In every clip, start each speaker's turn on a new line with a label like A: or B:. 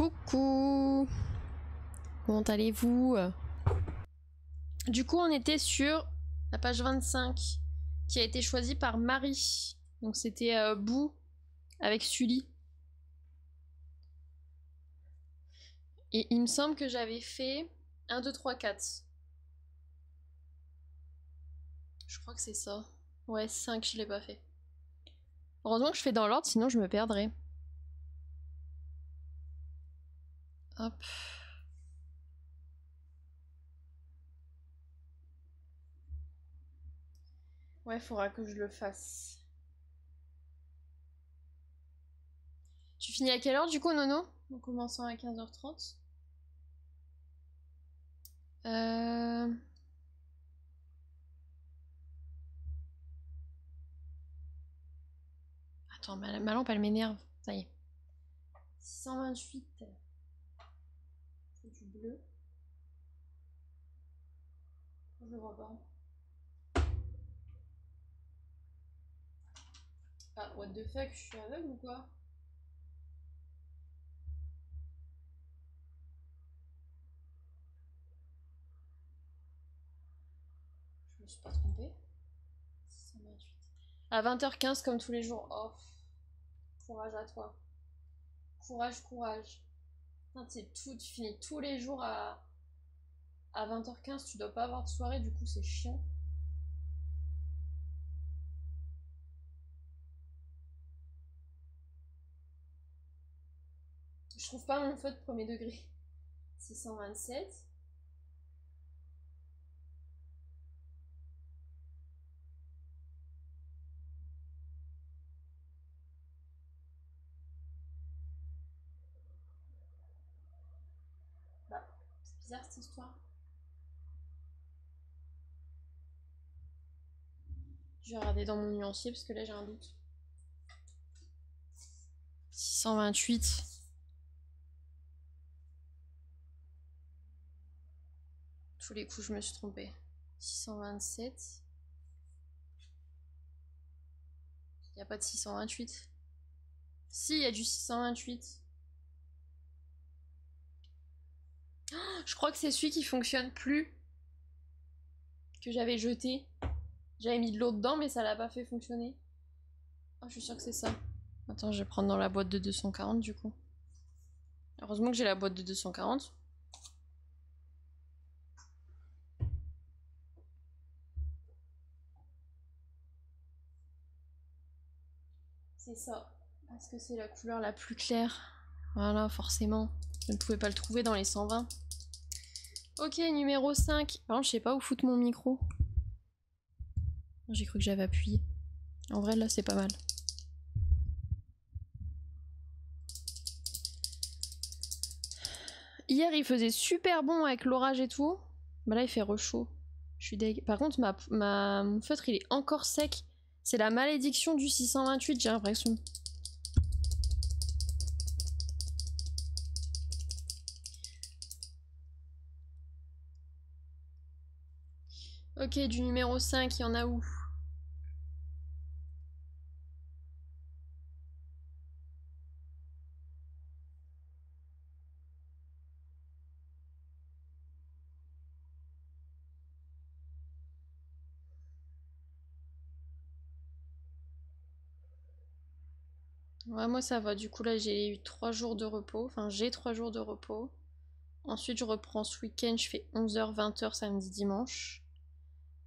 A: Coucou. Comment allez-vous? Du coup, on était sur la page 25 qui a été choisie par Marie. Donc c'était Boo avec Sully. Et il me semble que j'avais fait 1, 2, 3, 4. Je crois que c'est ça. Ouais, 5, je l'ai pas fait. Heureusement que je fais dans l'ordre, sinon je me perdrais. Hop. Ouais, faudra que je le fasse. Tu finis à quelle heure du coup, Nono? En commençant à 15h30. Attends, ma lampe elle m'énerve. Ça y est. 628. C'est du bleu. Je le vois pas. Ah, what the fuck, je suis aveugle ou quoi? Je me suis pas trompée. 628. À 20h15 comme tous les jours. Oh, courage à toi. Courage, courage. Putain, tu finis tous les jours à 20h15, tu dois pas avoir de soirée, du coup c'est chiant. Je trouve pas mon feu de premier degré. 627. Bah, c'est bizarre cette histoire. Je vais regarder dans mon nuancier parce que là j'ai un doute. 628. Tous les coups je me suis trompée. 627. Il n'y a pas de 628. Si, il y a du 628. Oh, je crois que c'est celui qui fonctionne plus. Que j'avais jeté. J'avais mis de l'eau dedans, mais ça l'a pas fait fonctionner. Oh, je suis sûre que c'est ça. Attends, je vais prendre dans la boîte de 240 du coup. Heureusement que j'ai la boîte de 240. C'est ça. Parce que c'est la couleur la plus claire. Voilà, forcément. Je ne pouvais pas le trouver dans les 120. Ok, numéro 5. Par contre, je sais pas où foutre mon micro. J'ai cru que j'avais appuyé. En vrai, là, c'est pas mal. Hier, il faisait super bon avec l'orage et tout. Bah là, il fait re-chaud. Je suis deg. Par contre, mon feutre, il est encore sec. C'est la malédiction du 628, j'ai l'impression. Ok, du numéro 5, il y en a où? Ouais, moi ça va. Du coup, là, j'ai eu 3 jours de repos. Enfin, j'ai 3 jours de repos. Ensuite, je reprends ce week-end. Je fais 11h, 20h samedi, dimanche.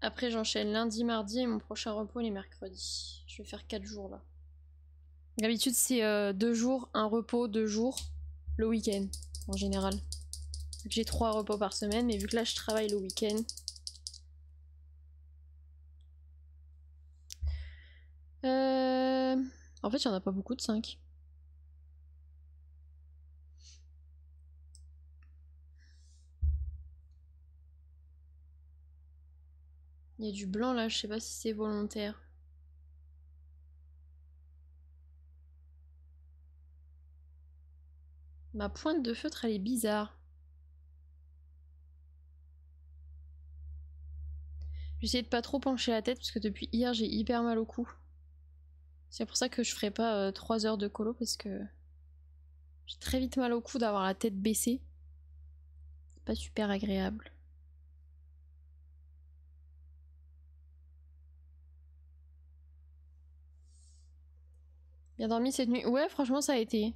A: Après, j'enchaîne lundi, mardi et mon prochain repos les mercredis. Je vais faire 4 jours là. D'habitude, c'est 2 jours, un repos, 2 jours, le week-end en général. J'ai 3 repos par semaine, mais vu que là, je travaille le week-end. En fait, il n'y en a pas beaucoup de 5. Il y a du blanc là, je sais pas si c'est volontaire. Ma pointe de feutre, elle est bizarre. J'essaie de pas trop pencher la tête parce que depuis hier, j'ai hyper mal au cou. C'est pour ça que je ferai pas 3 heures de colo parce que J'ai très vite mal au cou d'avoir la tête baissée. C'est pas super agréable. Bien dormi cette nuit? Ouais, franchement, ça a été.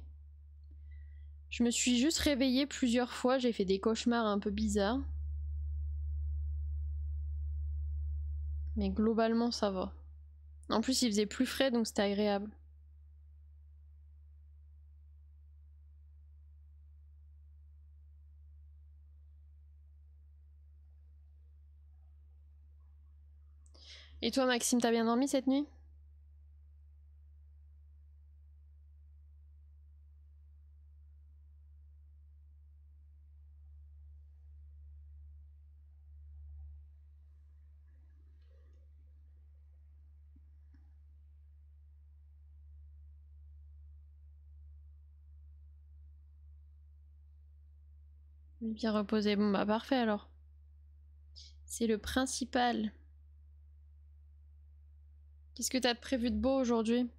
A: Je me suis juste réveillée plusieurs fois, j'ai fait des cauchemars un peu bizarres. Mais globalement, ça va. En plus, il faisait plus frais, donc c'était agréable. Et toi, Maxime, t'as bien dormi cette nuit? Bien reposé. Bon bah parfait alors. C'est le principal. Qu'est-ce que t'as de prévu de beau aujourd'hui?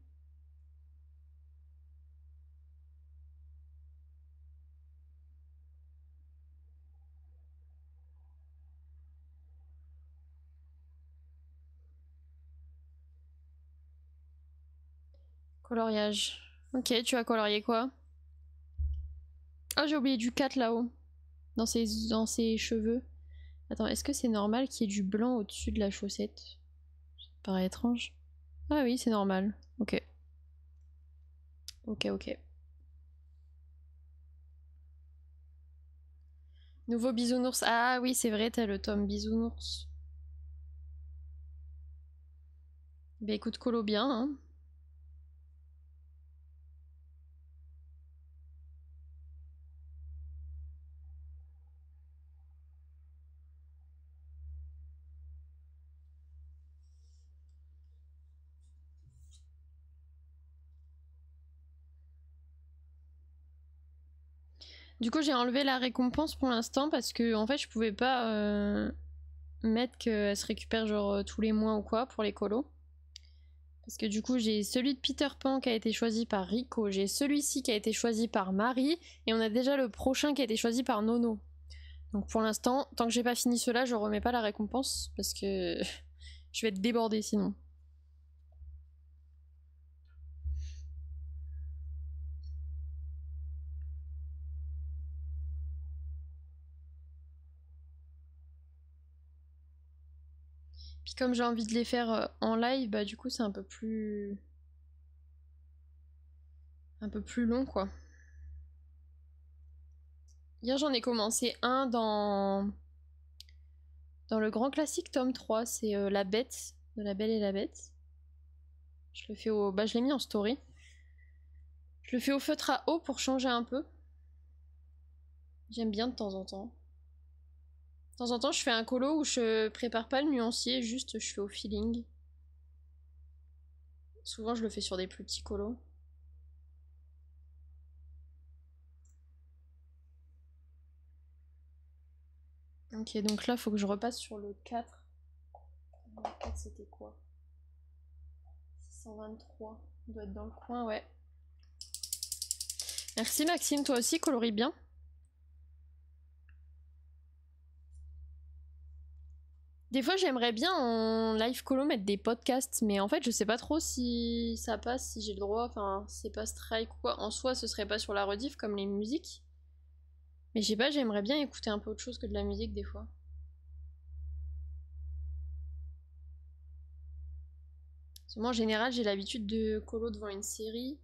A: Coloriage. Ok, tu vas colorier quoi? Oh, j'ai oublié du 4 là-haut. Dans ses cheveux. Attends, est-ce que c'est normal qu'il y ait du blanc au-dessus de la chaussette? Ça paraît étrange. Ah oui, c'est normal. Ok. Ok, ok. Nouveau bisounours. Ah oui, c'est vrai, t'as le tome bisounours. Bah écoute, colo bien, hein. Du coup, j'ai enlevé la récompense pour l'instant parce que en fait, je pouvais pas mettre qu'elle se récupère genre tous les mois ou quoi pour les colos. Parce que du coup, j'ai celui de Peter Pan qui a été choisi par Rico, j'ai celui-ci qui a été choisi par Marie, et on a déjà le prochain qui a été choisi par Nono. Donc pour l'instant, tant que j'ai pas fini cela, je remets pas la récompense parce que je vais être débordée sinon. Puis comme j'ai envie de les faire en live, bah du coup c'est un peu plus long quoi. Hier j'en ai commencé un dans le grand classique tome 3, c'est La Bête de La Belle et la Bête. Je le fais je l'ai mis en story. Je le fais au feutre à eau pour changer un peu. J'aime bien de temps en temps. De temps en temps, je fais un colo où je prépare pas le nuancier, juste je fais au feeling. Souvent, je le fais sur des plus petits colos. Ok, donc là, faut que je repasse sur le 4. Le 4, c'était quoi? 623. Il doit être dans le coin, ouais. Merci Maxime, toi aussi, colorie bien. Des fois, j'aimerais bien en live colo mettre des podcasts, mais en fait, je sais pas trop si ça passe, si j'ai le droit. Enfin, c'est pas strike ou quoi. En soi, ce serait pas sur la rediff comme les musiques. Mais je sais pas, j'aimerais bien écouter un peu autre chose que de la musique des fois. Parce que moi, en général, j'ai l'habitude de colo devant une série.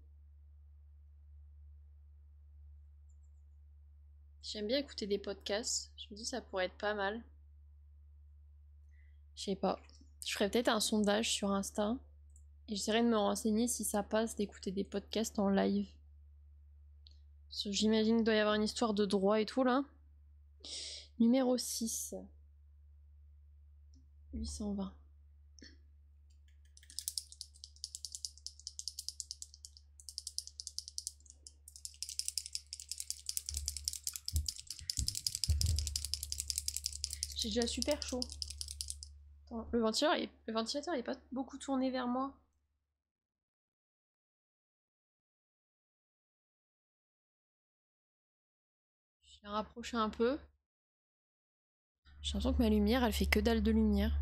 A: J'aime bien écouter des podcasts. Je me dis ça pourrait être pas mal. Je sais pas. Je ferais peut-être un sondage sur Insta. Et j'essaierai de me renseigner si ça passe d'écouter des podcasts en live. Parce que j'imagine qu'il doit y avoir une histoire de droit et tout là. Numéro 6. 820. J'ai déjà super chaud. Attends, le ventilateur est pas beaucoup tourné vers moi. Je l'ai rapproché un peu. J'ai l'impression que ma lumière, elle fait que dalle de lumière.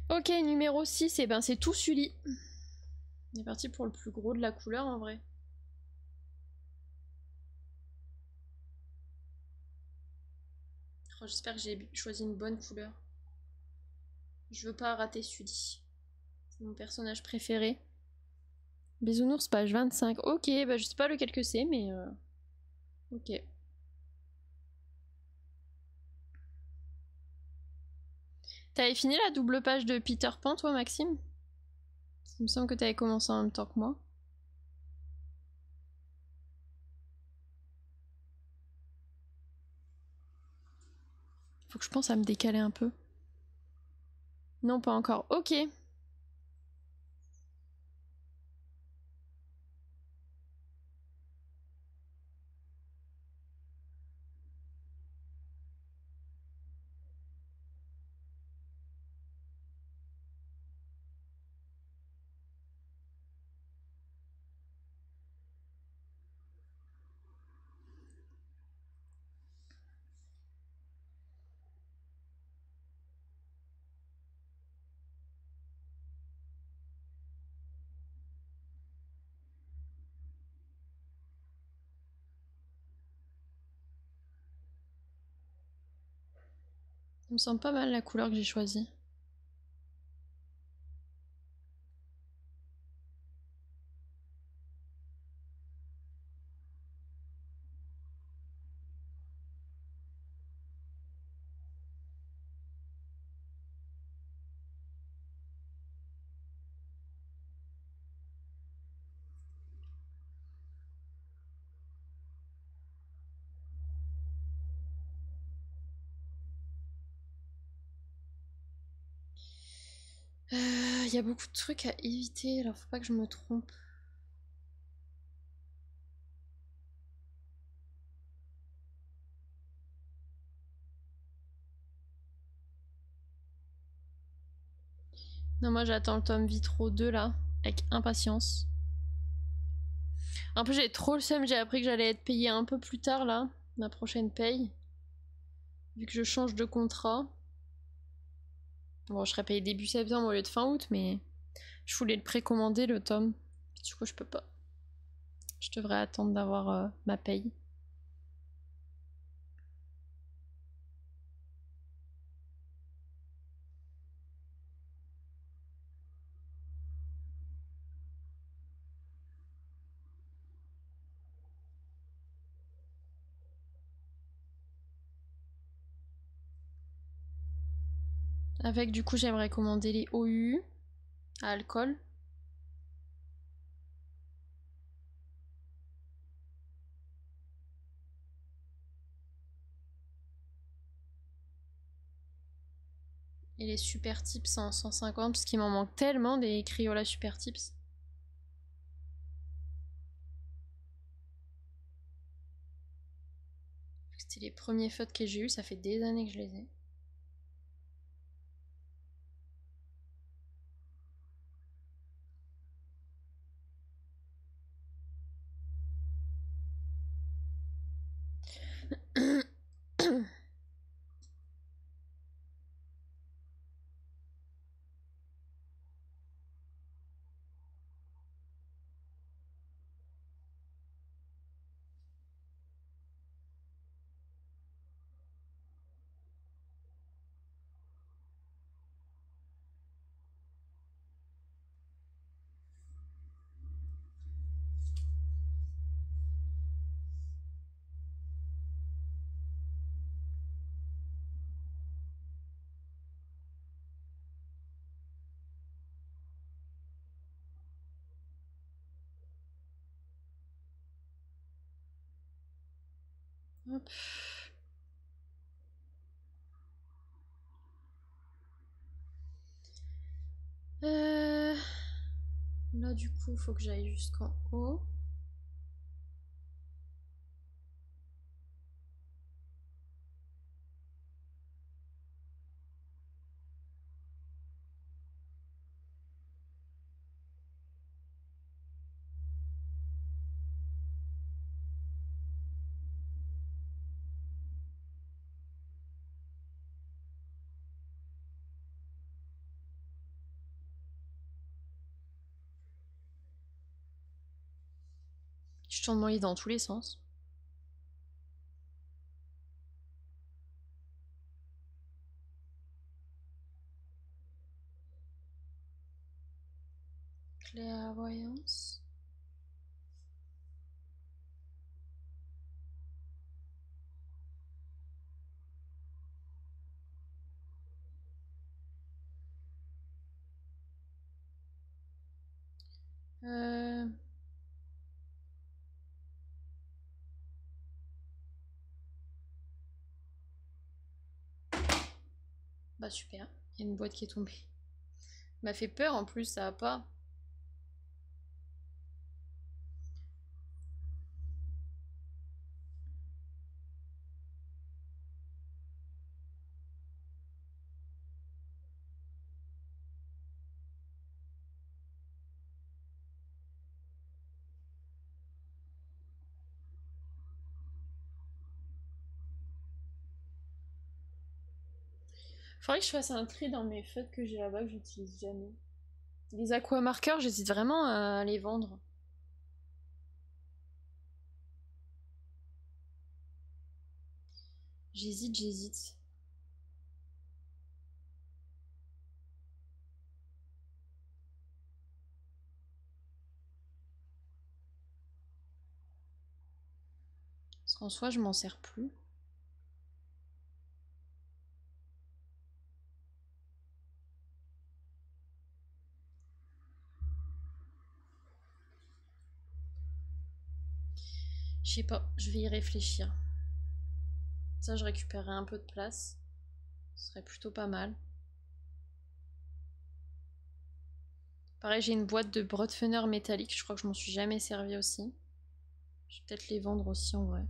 A: Ok, numéro 6, et ben c'est tout Sully. On est parti pour le plus gros de la couleur en vrai. Oh, j'espère que j'ai choisi une bonne couleur. Je veux pas rater Sully. C'est mon personnage préféré. Bisounours, page 25. Ok, bah je sais pas lequel que c'est, mais ok. T'avais fini la double page de Peter Pan, toi, Maxime? Il me semble que t'avais commencé en même temps que moi. Faut que je pense à me décaler un peu. Non, pas encore. Ok. Ça me semble pas mal la couleur que j'ai choisie. Il y a beaucoup de trucs à éviter, alors faut pas que je me trompe. Non, moi j'attends le tome Vitro 2 là, avec impatience. Un peu j'ai trop le seum, j'ai appris que j'allais être payée un peu plus tard là, ma prochaine paye. Vu que je change de contrat. Bon, je serais payée début septembre au lieu de fin août, mais je voulais le précommander le tome. Du coup, je peux pas. Je devrais attendre d'avoir ma paye. Avec, du coup, j'aimerais commander les OU à alcool. Et les super tips en 150, parce qu'il m'en manque tellement des Criolla super tips. C'était les premiers feutres que j'ai eu, ça fait des années que je les ai. Hop. Là, du coup, faut que j'aille jusqu'en haut. Je tourne mon lit dans tous les sens. Clairvoyance. Bah super, il y a une boîte qui est tombée. M'a fait peur en plus, ça va pas. Faudrait que je fasse un tri dans mes feutres que j'ai là-bas que j'utilise jamais. Les aquamarqueurs, j'hésite vraiment à les vendre. J'hésite. Parce qu'en soi, je m'en sers plus. Je sais pas, je vais y réfléchir. Ça, je récupérerai un peu de place. Ce serait plutôt pas mal. Pareil, j'ai une boîte de Brotfener métallique. Je crois que je m'en suis jamais servi aussi. Je vais peut-être les vendre aussi en vrai.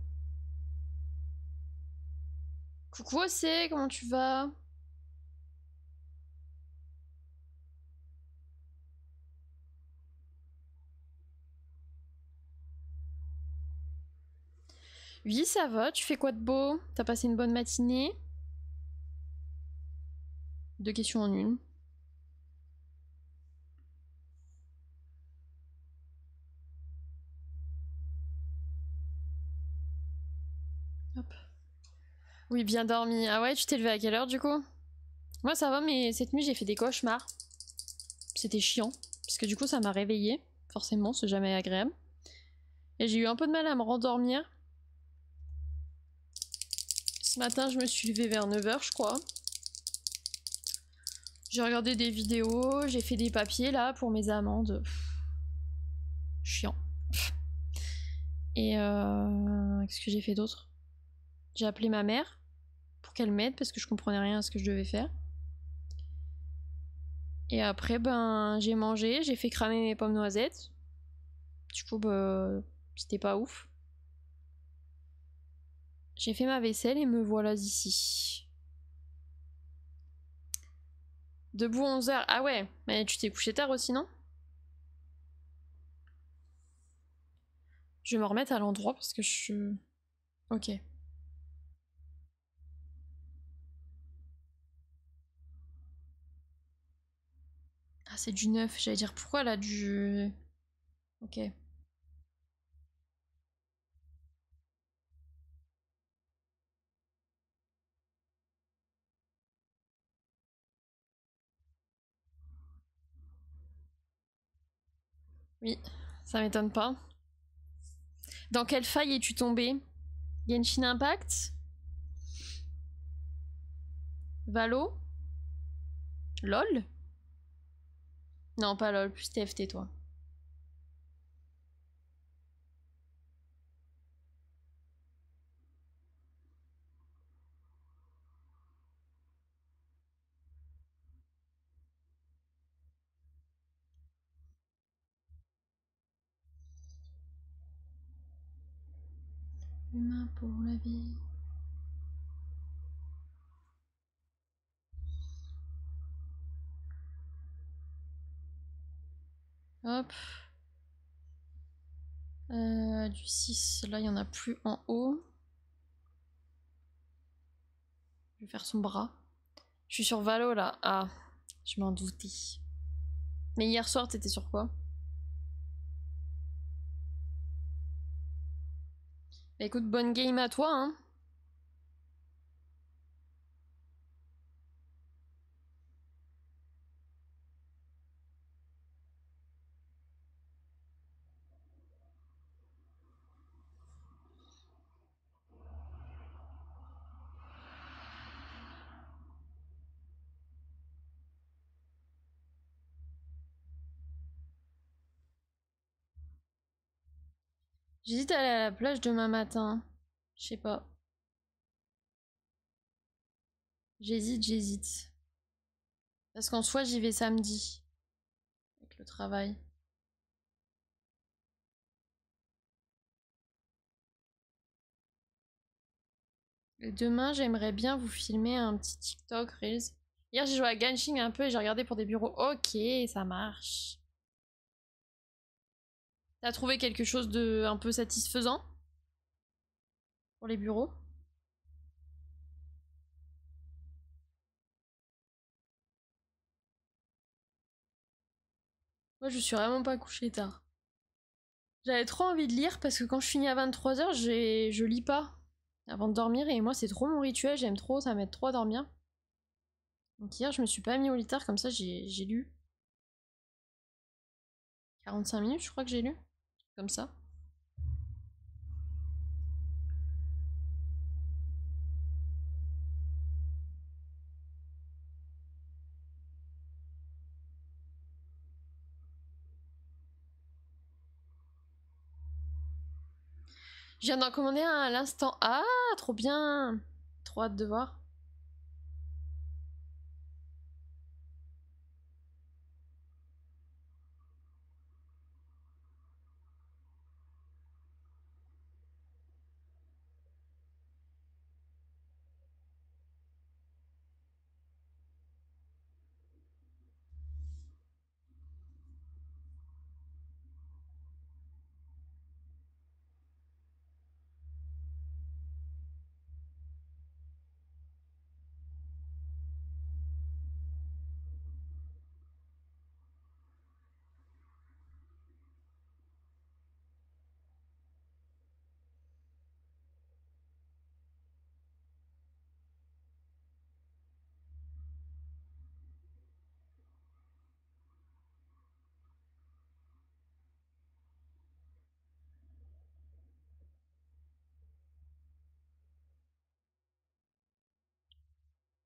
A: Coucou Océ, comment tu vas? Oui, ça va. Tu fais quoi de beau? T'as passé une bonne matinée? Deux questions en une. Hop. Oui, bien dormi. Ah ouais, tu t'es levé à quelle heure du coup? Moi ça va, mais cette nuit j'ai fait des cauchemars. C'était chiant. Parce que du coup ça m'a réveillée. Forcément, c'est jamais agréable. Et j'ai eu un peu de mal à me rendormir. Ce matin, je me suis levée vers 9h, je crois. J'ai regardé des vidéos, j'ai fait des papiers là pour mes amendes. Chiant. Et qu'est-ce que j'ai fait d'autre? J'ai appelé ma mère pour qu'elle m'aide parce que je comprenais rien à ce que je devais faire. Et après, ben, j'ai mangé, j'ai fait cramer mes pommes noisettes. Du coup, bah, c'était pas ouf. J'ai fait ma vaisselle et me voilà ici. Debout 11h. Ah ouais, mais tu t'es couché tard aussi, non? Je vais me remettre à l'endroit parce que je... Ok. Ah, c'est du neuf. J'allais dire pourquoi là du... Ok. Oui, ça m'étonne pas. Dans quelle faille es-tu tombé? Genshin Impact? Valo? LOL? Non, pas LOL, plus TFT toi. Humain pour la vie. Hop. Du 6, là il y en a plus en haut. Je vais faire son bras. Je suis sur Valo là. Ah, je m'en doutais. Mais hier soir, t'étais sur quoi? Bah écoute, bonne game à toi, hein. J'hésite à aller à la plage demain matin. Je sais pas. J'hésite. Parce qu'en soi, j'y vais samedi. Avec le travail. Et demain, j'aimerais bien vous filmer un petit TikTok Reels. Hier, j'ai joué à Genshin un peu et j'ai regardé pour des bureaux. Ok, ça marche. T'as trouvé quelque chose de un peu satisfaisant pour les bureaux? Moi, je suis vraiment pas couchée tard. J'avais trop envie de lire parce que quand je finis à 23h, je lis pas avant de dormir et moi, c'est trop mon rituel. J'aime trop, ça m'aide trop à dormir. Donc hier, je me suis pas mis au lit tard, comme ça, j'ai lu. 45 minutes, je crois que j'ai lu. Comme ça. Je viens d'en commander un à l'instant. Ah, trop bien! Trop hâte de voir.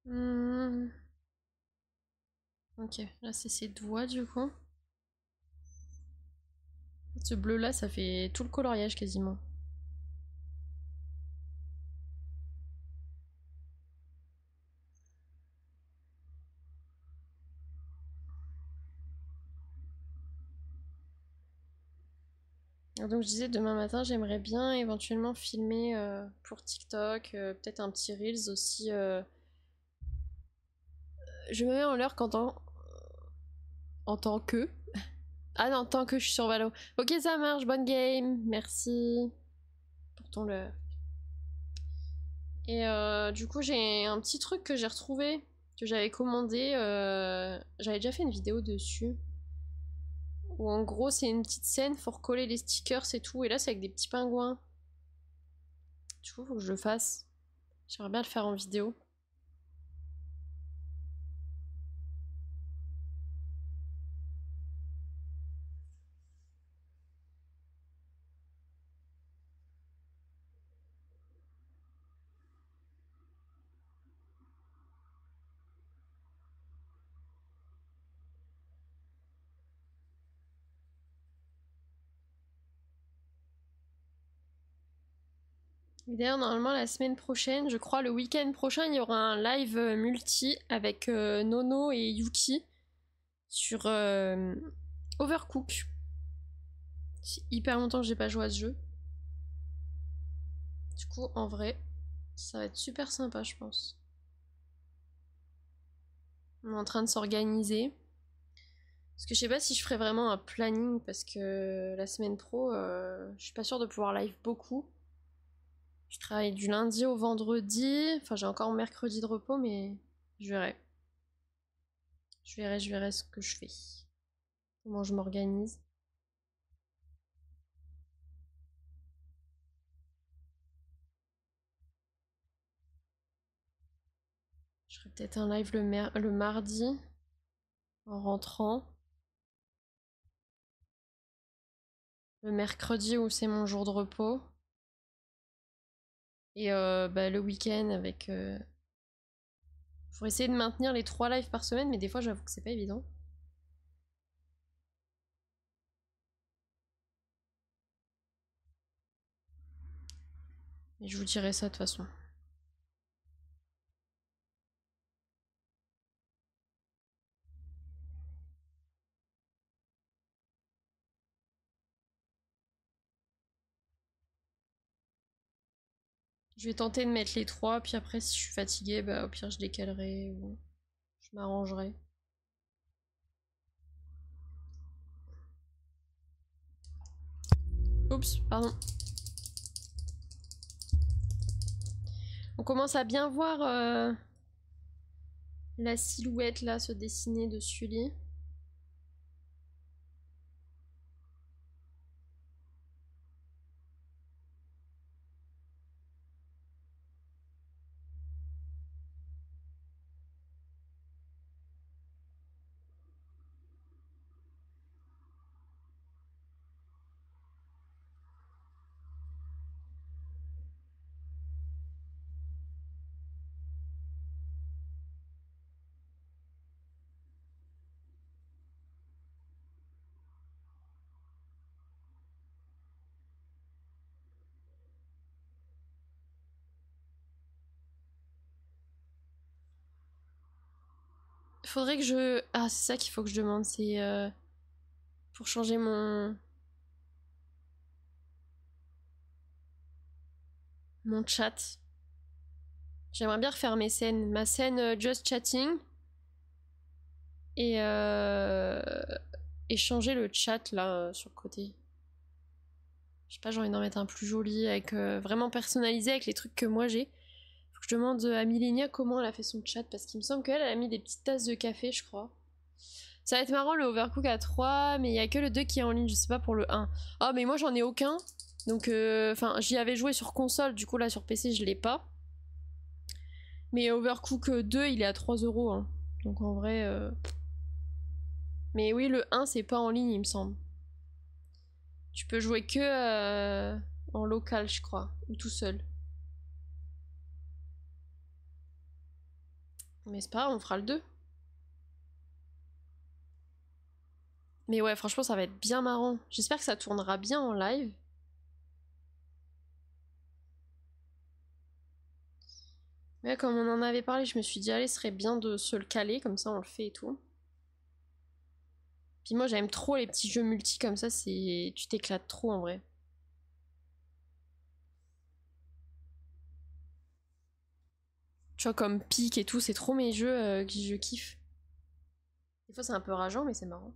A: Hmm. Ok, là c'est ses doigts du coup. Ce bleu là, ça fait tout le coloriage quasiment. Donc je disais demain matin, j'aimerais bien éventuellement filmer pour TikTok, peut-être un petit Reels aussi. Je me mets en l'heure en tant que. Ah non, tant que je suis sur Valo. Ok, ça marche, bonne game, merci pour ton leurre. Et du coup, j'ai un petit truc que j'ai retrouvé, que j'avais commandé. J'avais déjà fait une vidéo dessus. Où en gros, c'est une petite scène, faut recoller les stickers et tout. Et là, c'est avec des petits pingouins. Du coup, faut que je le fasse. J'aimerais bien le faire en vidéo. Et d'ailleurs, normalement, la semaine prochaine, je crois le week-end prochain, il y aura un live multi avec Nono et Yuki sur Overcook. C'est hyper longtemps que j'ai pas joué à ce jeu. Du coup, en vrai, ça va être super sympa, je pense. On est en train de s'organiser. Parce que je sais pas si je ferai vraiment un planning parce que la semaine pro, je suis pas sûre de pouvoir live beaucoup. Je travaille du lundi au vendredi. Enfin, j'ai encore mercredi de repos, mais je verrai. Je verrai ce que je fais. Comment je m'organise. Peut-être un live le mardi en rentrant. Le mercredi où c'est mon jour de repos. Et bah, le week-end avec... Faut essayer de maintenir les 3 lives par semaine, mais des fois j'avoue que c'est pas évident. Mais je vous dirai ça de toute façon. Je vais tenter de mettre les 3, puis après si je suis fatiguée, bah au pire je décalerai ou je m'arrangerai. Oups, pardon. On commence à bien voir la silhouette là se dessiner de Sully. Faudrait que je... Ah, c'est ça qu'il faut que je demande, c'est pour changer mon chat. J'aimerais bien refaire mes scènes. Ma scène Just Chatting. Et, changer le chat là sur le côté. Je sais pas, j'ai envie d'en mettre un plus joli, avec vraiment personnalisé avec les trucs que moi j'ai. Faut que je demande à Millenia comment elle a fait son chat, parce qu'il me semble qu'elle a mis des petites tasses de café, je crois. Ça va être marrant le Overcook à 3, mais il y a que le 2 qui est en ligne, je sais pas pour le 1. Oh, mais moi j'en ai aucun. Donc, enfin, j'y avais joué sur console, du coup là sur PC je l'ai pas. Mais Overcook 2 il est à 3 euros. Hein. Donc en vrai. Mais oui, le 1 c'est pas en ligne, il me semble. Tu peux jouer que en local, je crois, ou tout seul. Mais c'est pas grave, on fera le 2. Mais ouais, franchement, ça va être bien marrant. J'espère que ça tournera bien en live. Mais comme on en avait parlé, je me suis dit, allez, ce serait bien de se le caler, comme ça on le fait et tout. Puis moi, j'aime trop les petits jeux multi comme ça, c'est tu t'éclates trop en vrai. Tu vois, comme Peak et tout, c'est trop mes jeux que je kiffe. Des fois, c'est un peu rageant, mais c'est marrant.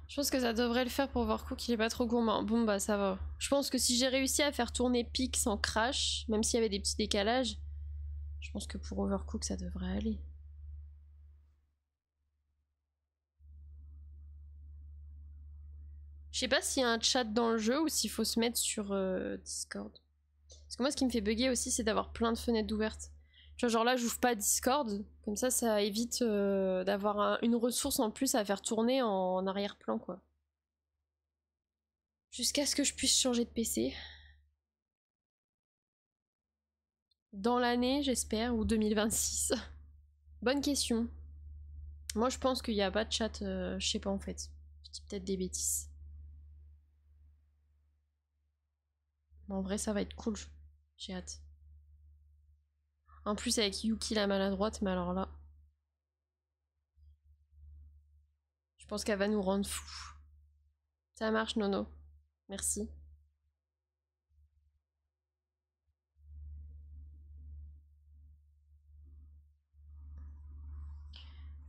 A: Je pense que ça devrait le faire pour Overcook, il est pas trop gourmand. Bon bah ça va. Je pense que si j'ai réussi à faire tourner Peak sans crash, même s'il y avait des petits décalages, je pense que pour Overcook ça devrait aller. Je sais pas s'il y a un chat dans le jeu ou s'il faut se mettre sur Discord. Parce que moi ce qui me fait bugger aussi c'est d'avoir plein de fenêtres ouvertes. Tu vois genre là j'ouvre pas Discord, comme ça évite d'avoir une ressource en plus à faire tourner en arrière-plan quoi. Jusqu'à ce que je puisse changer de PC. Dans l'année j'espère, ou 2026. Bonne question. Moi, je pense qu'il n'y a pas de chat, je sais pas en fait. Je dis peut-être des bêtises. Mais en vrai, ça va être cool. J'ai hâte. En plus, avec Yuki la maladroite, mais alors là, je pense qu'elle va nous rendre fous. Ça marche, Nono. Merci.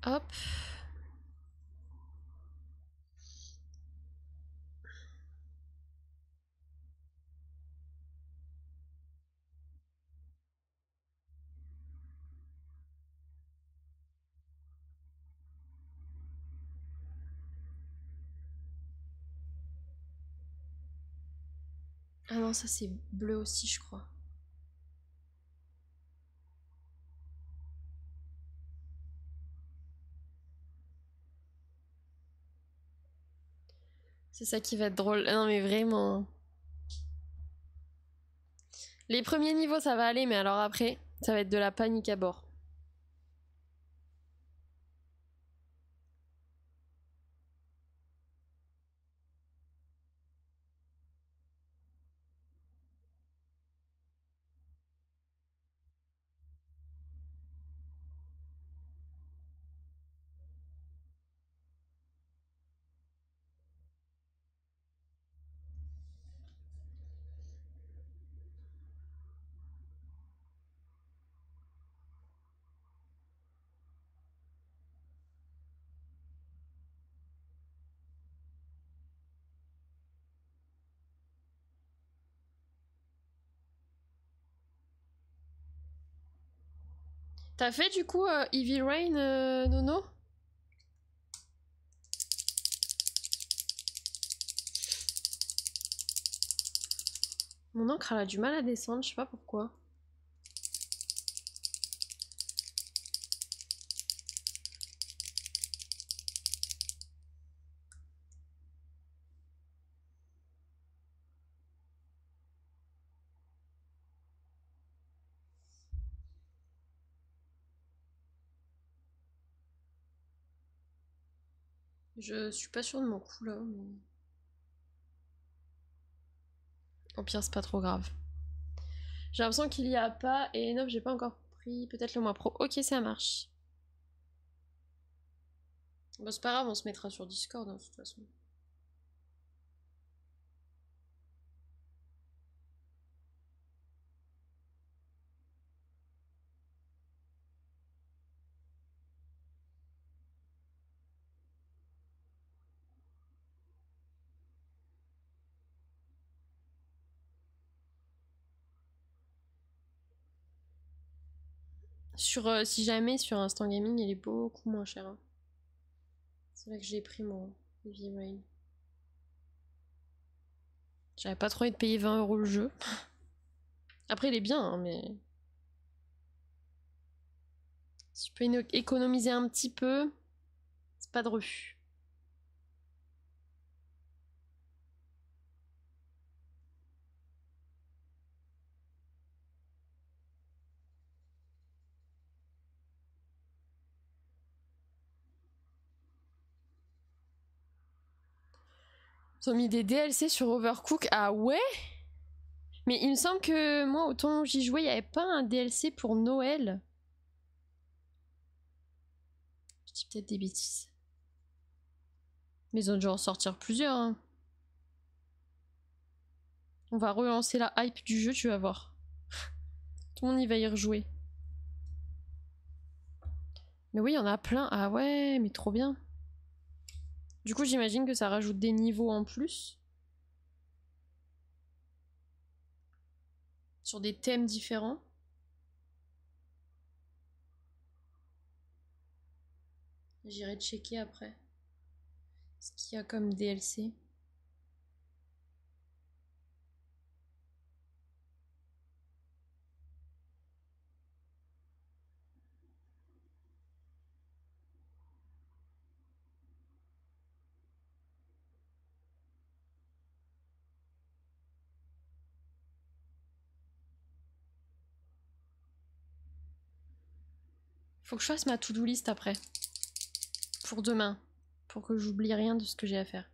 A: Hop. Ah non, ça c'est bleu aussi, je crois. C'est ça qui va être drôle. Ah non, mais vraiment. Les premiers niveaux, ça va aller, mais alors après, ça va être de la panique à bord. T'as fait du coup Heavy Rain, Nono? Mon encre elle a du mal à descendre, je sais pas pourquoi. Je suis pas sûre de mon coup là, mais... Au pire, c'est pas trop grave. J'ai l'impression qu'il y a pas, et non, j'ai pas encore pris, peut-être le mois pro. Ok, ça marche. Bon, c'est pas grave, on se mettra sur Discord, hein, de toute façon. Sur, si jamais, sur Instant Gaming, il est beaucoup moins cher, hein. C'est là que j'ai pris mon Heavy Rain. J'avais pas trop envie de payer 20 € le jeu. Après, il est bien, hein, mais... Si je peux économiser un petit peu, c'est pas de refus. Ils ont mis des DLC sur Overcook. Ah ouais? Mais il me semble que moi, au temps où j'y jouais, il n'y avait pas un DLC pour Noël. Je dis peut-être des bêtises. Mais ils ont dû en sortir plusieurs, hein. On va relancer la hype du jeu, tu vas voir. Tout le monde y va y rejouer. Mais oui, il y en a plein. Ah ouais, mais trop bien. Du coup, j'imagine que ça rajoute des niveaux en plus. Sur des thèmes différents. J'irai checker après. Ce qu'il y a comme DLC. Faut que je fasse ma to-do list après. Pour demain. Pour que j'oublie rien de ce que j'ai à faire.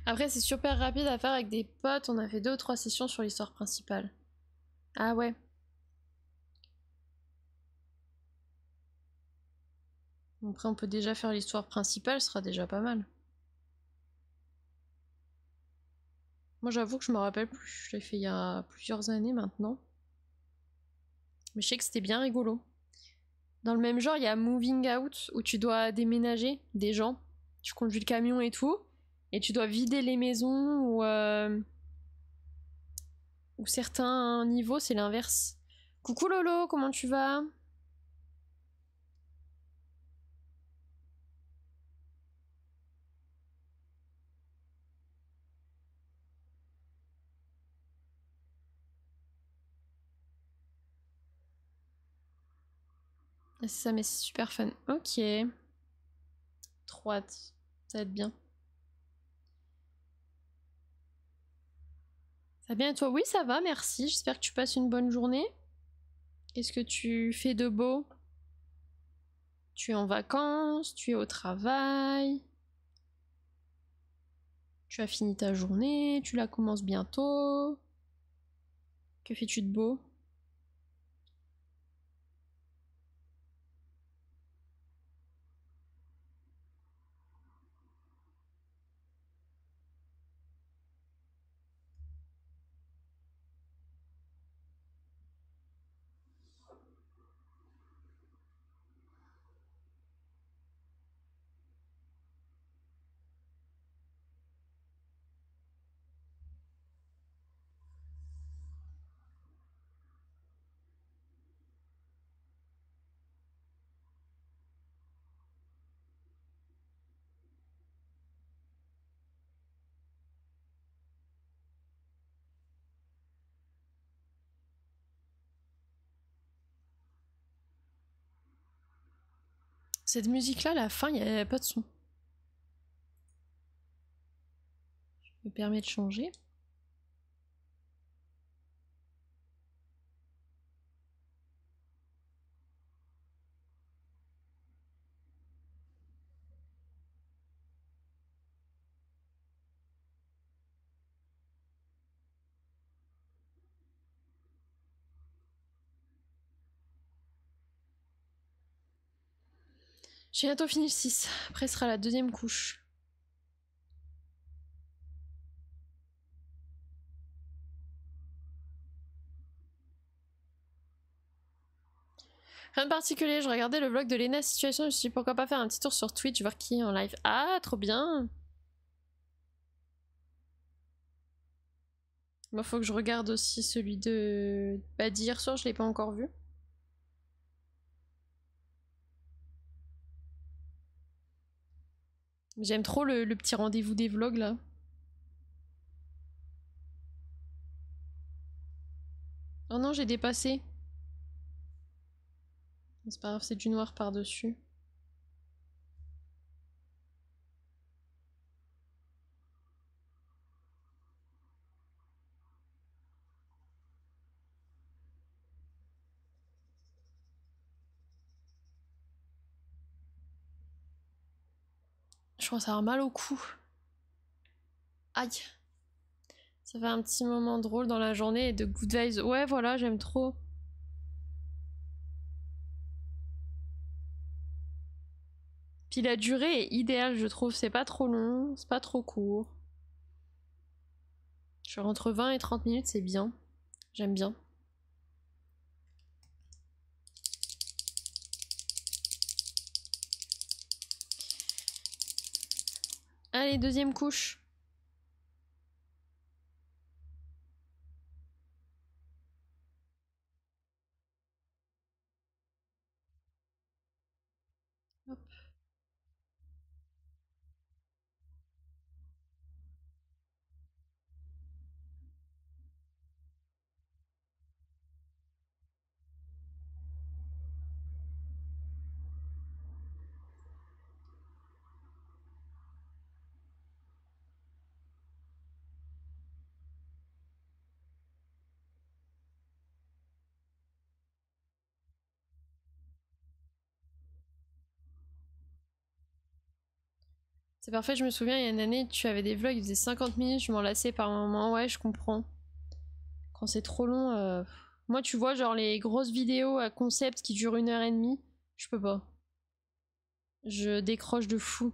A: Après, c'est super rapide à faire avec des potes. On a fait 2 ou 3 sessions sur l'histoire principale. Ah ouais. Après, on peut déjà faire l'histoire principale, ce sera déjà pas mal. Moi, j'avoue que je me rappelle plus. Je l'ai fait il y a plusieurs années maintenant. Mais je sais que c'était bien rigolo. Dans le même genre, il y a Moving Out, où tu dois déménager des gens. Tu conduis le camion et tout. Et tu dois vider les maisons ou certains niveaux, c'est l'inverse. Coucou Lolo, comment tu vas? C'est ça, mais c'est super fun. Ok. Trop hâte. Ça va être bien. Ça va bien et toi? Oui, ça va, merci. J'espère que tu passes une bonne journée. Qu'est-ce que tu fais de beau? Tu es en vacances? Tu es au travail? Tu as fini ta journée? Tu la commences bientôt? Que fais-tu de beau? Cette musique-là, à la fin, il n'y avait pas de son. Je me permets de changer. J'ai bientôt fini le 6. Après, ce sera la deuxième couche. Rien de particulier, je regardais le vlog de Lena Situation, je me suis dit pourquoi pas faire un petit tour sur Twitch, voir qui est en live. Ah, trop bien! Moi, faut que je regarde aussi celui de... Bah, d'hier soir, je l'ai pas encore vu. J'aime trop le petit rendez-vous des vlogs, là. Oh non, j'ai dépassé. C'est pas grave, c'est du noir par-dessus. Je commence à avoir mal au cou. Aïe. Ça fait un petit moment drôle dans la journée et de good vibes. Ouais, voilà, j'aime trop. Puis la durée est idéale, je trouve. C'est pas trop long, c'est pas trop court. Genre entre 20 et 30 minutes, c'est bien. J'aime bien. Allez, deuxième couche. Hop. C'est parfait, je me souviens, il y a une année, tu avais des vlogs, ils faisaient 50 minutes, je m'en lassais par moment. Ouais, je comprends. Quand c'est trop long, moi, tu vois, genre les grosses vidéos à concept qui durent 1 heure et demie, je peux pas. Je décroche de fou.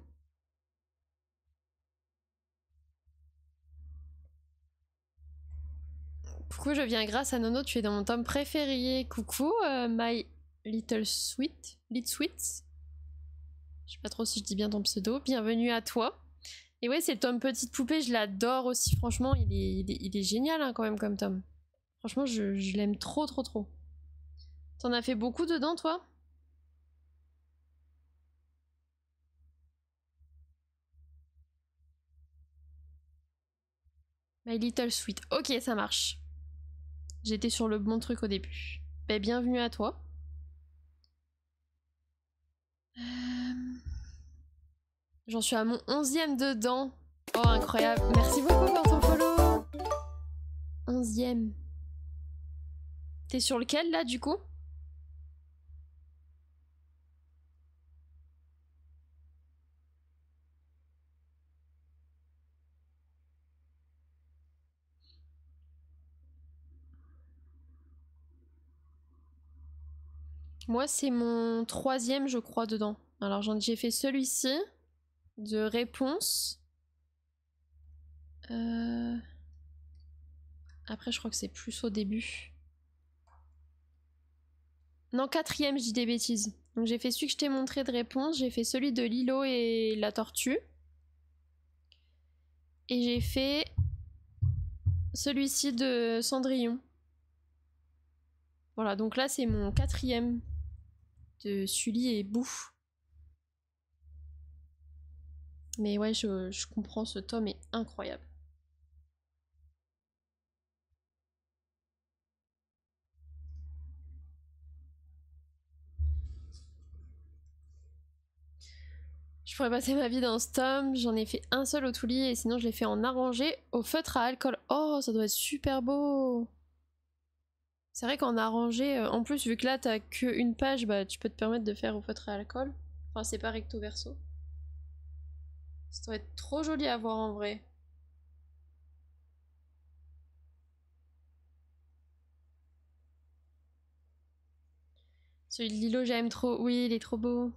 A: Coucou, je viens grâce à Nono, tu es dans mon tome préféré. Coucou, My Little Sweet. Little Sweet. Je sais pas trop si je dis bien ton pseudo. Bienvenue à toi. Et ouais, c'est le tome Petite Poupée, je l'adore aussi. Franchement, il est génial hein, quand même comme tome. Franchement, je l'aime trop, trop, trop. T'en as fait beaucoup dedans, toi? My Little Sweet. Ok, ça marche. J'étais sur le bon truc au début. Ben, bienvenue à toi. J'en suis à mon 11e dedans. Oh, incroyable. Merci beaucoup pour ton follow. 11e. T'es sur lequel, là, du coup? Moi, c'est mon 3e, je crois, dedans. Alors, j'ai fait celui-ci, de réponse. Après, je crois que c'est plus au début. Non, 4e, je dis des bêtises. Donc, j'ai fait celui que je t'ai montré de réponse. J'ai fait celui de Lilo et la tortue. Et j'ai fait celui-ci de Cendrillon. Voilà, donc là, c'est mon 4e de Sully et Bouffe. Mais ouais, je comprends, ce tome est incroyable. Je pourrais passer ma vie dans ce tome, j'en ai fait un seul au Touli et sinon je l'ai fait en arrangé au feutre à alcool. Oh, ça doit être super beau! C'est vrai qu'en arrangé, en plus vu que là t'as qu'une page, bah tu peux te permettre de faire au feutre à alcool. Enfin c'est pas recto verso. Ça doit être trop joli à voir en vrai. Celui de Lilo j'aime trop, oui il est trop beau.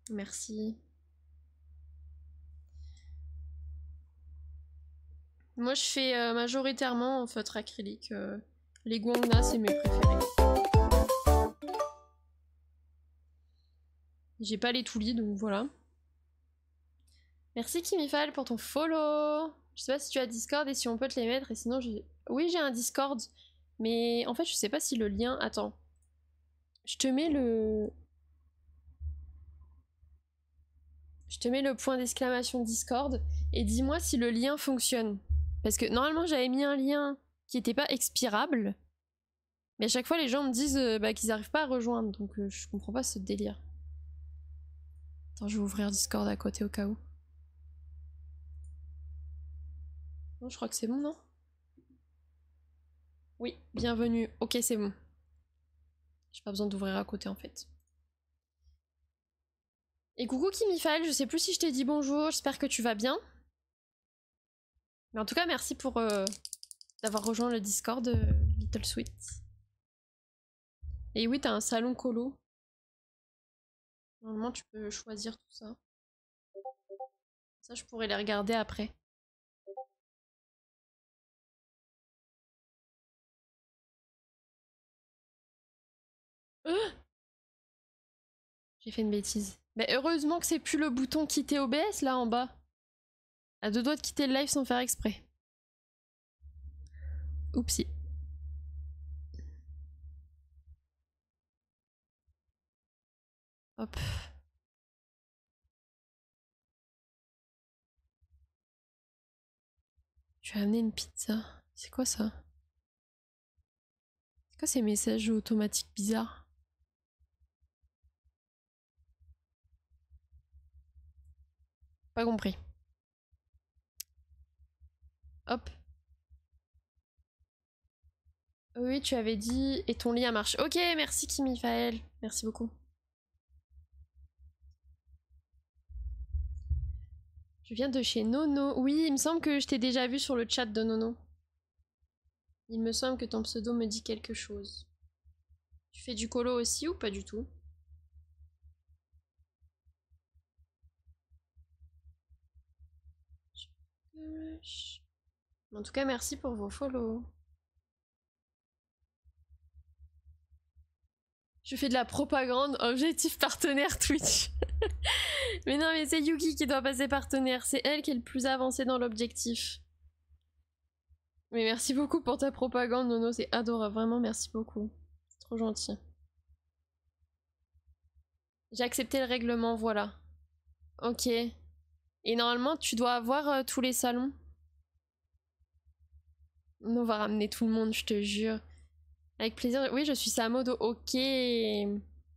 A: Merci. Moi je fais majoritairement en feutre acrylique. Les Guangna c'est mes préférés. J'ai pas les Toulis donc voilà. Merci Kimifal pour ton follow. Je sais pas si tu as Discord et si on peut te les mettre et sinon j'ai... Oui j'ai un Discord mais en fait je sais pas si le lien... Attends. Je te mets le... Je te mets le point d'exclamation Discord et dis-moi si le lien fonctionne. Parce que normalement j'avais mis un lien qui était pas expirable mais à chaque fois les gens me disent bah, qu'ils arrivent pas à rejoindre donc je comprends pas ce délire. Attends je vais ouvrir Discord à côté au cas où. Non je crois que c'est bon non? Oui, bienvenue. Ok c'est bon. J'ai pas besoin d'ouvrir à côté en fait. Et coucou Kimifal, je sais plus si je t'ai dit bonjour, j'espère que tu vas bien. Mais en tout cas, merci pour d'avoir rejoint le Discord Little Sweet. Et oui, t'as un salon colo. Normalement, tu peux choisir tout ça. Ça, je pourrais les regarder après. J'ai fait une bêtise. Mais heureusement que c'est plus le bouton quitter OBS là en bas. À deux doigts de quitter le live sans faire exprès. Oupsie. Hop. Tu as amené une pizza. C'est quoi ça? C'est quoi ces messages automatiques bizarres? Pas compris. Hop. Oui, tu avais dit et ton lien marche. Ok, merci Kimi Faël. Merci beaucoup. Je viens de chez Nono. Oui, il me semble que je t'ai déjà vu sur le chat de Nono. Il me semble que ton pseudo me dit quelque chose. Tu fais du colo aussi ou pas du tout? partage. En tout cas, merci pour vos follow. Je fais de la propagande, objectif partenaire Twitch. Mais non, mais c'est Yuki qui doit passer partenaire. C'est elle qui est le plus avancée dans l'objectif. Mais merci beaucoup pour ta propagande, Nono. C'est adorable. Vraiment, merci beaucoup. C'est trop gentil. J'ai accepté le règlement, voilà. Ok. Et normalement, tu dois avoir tous les salons. On va ramener tout le monde, je te jure. Avec plaisir. Oui, je suis Samodo. Ok.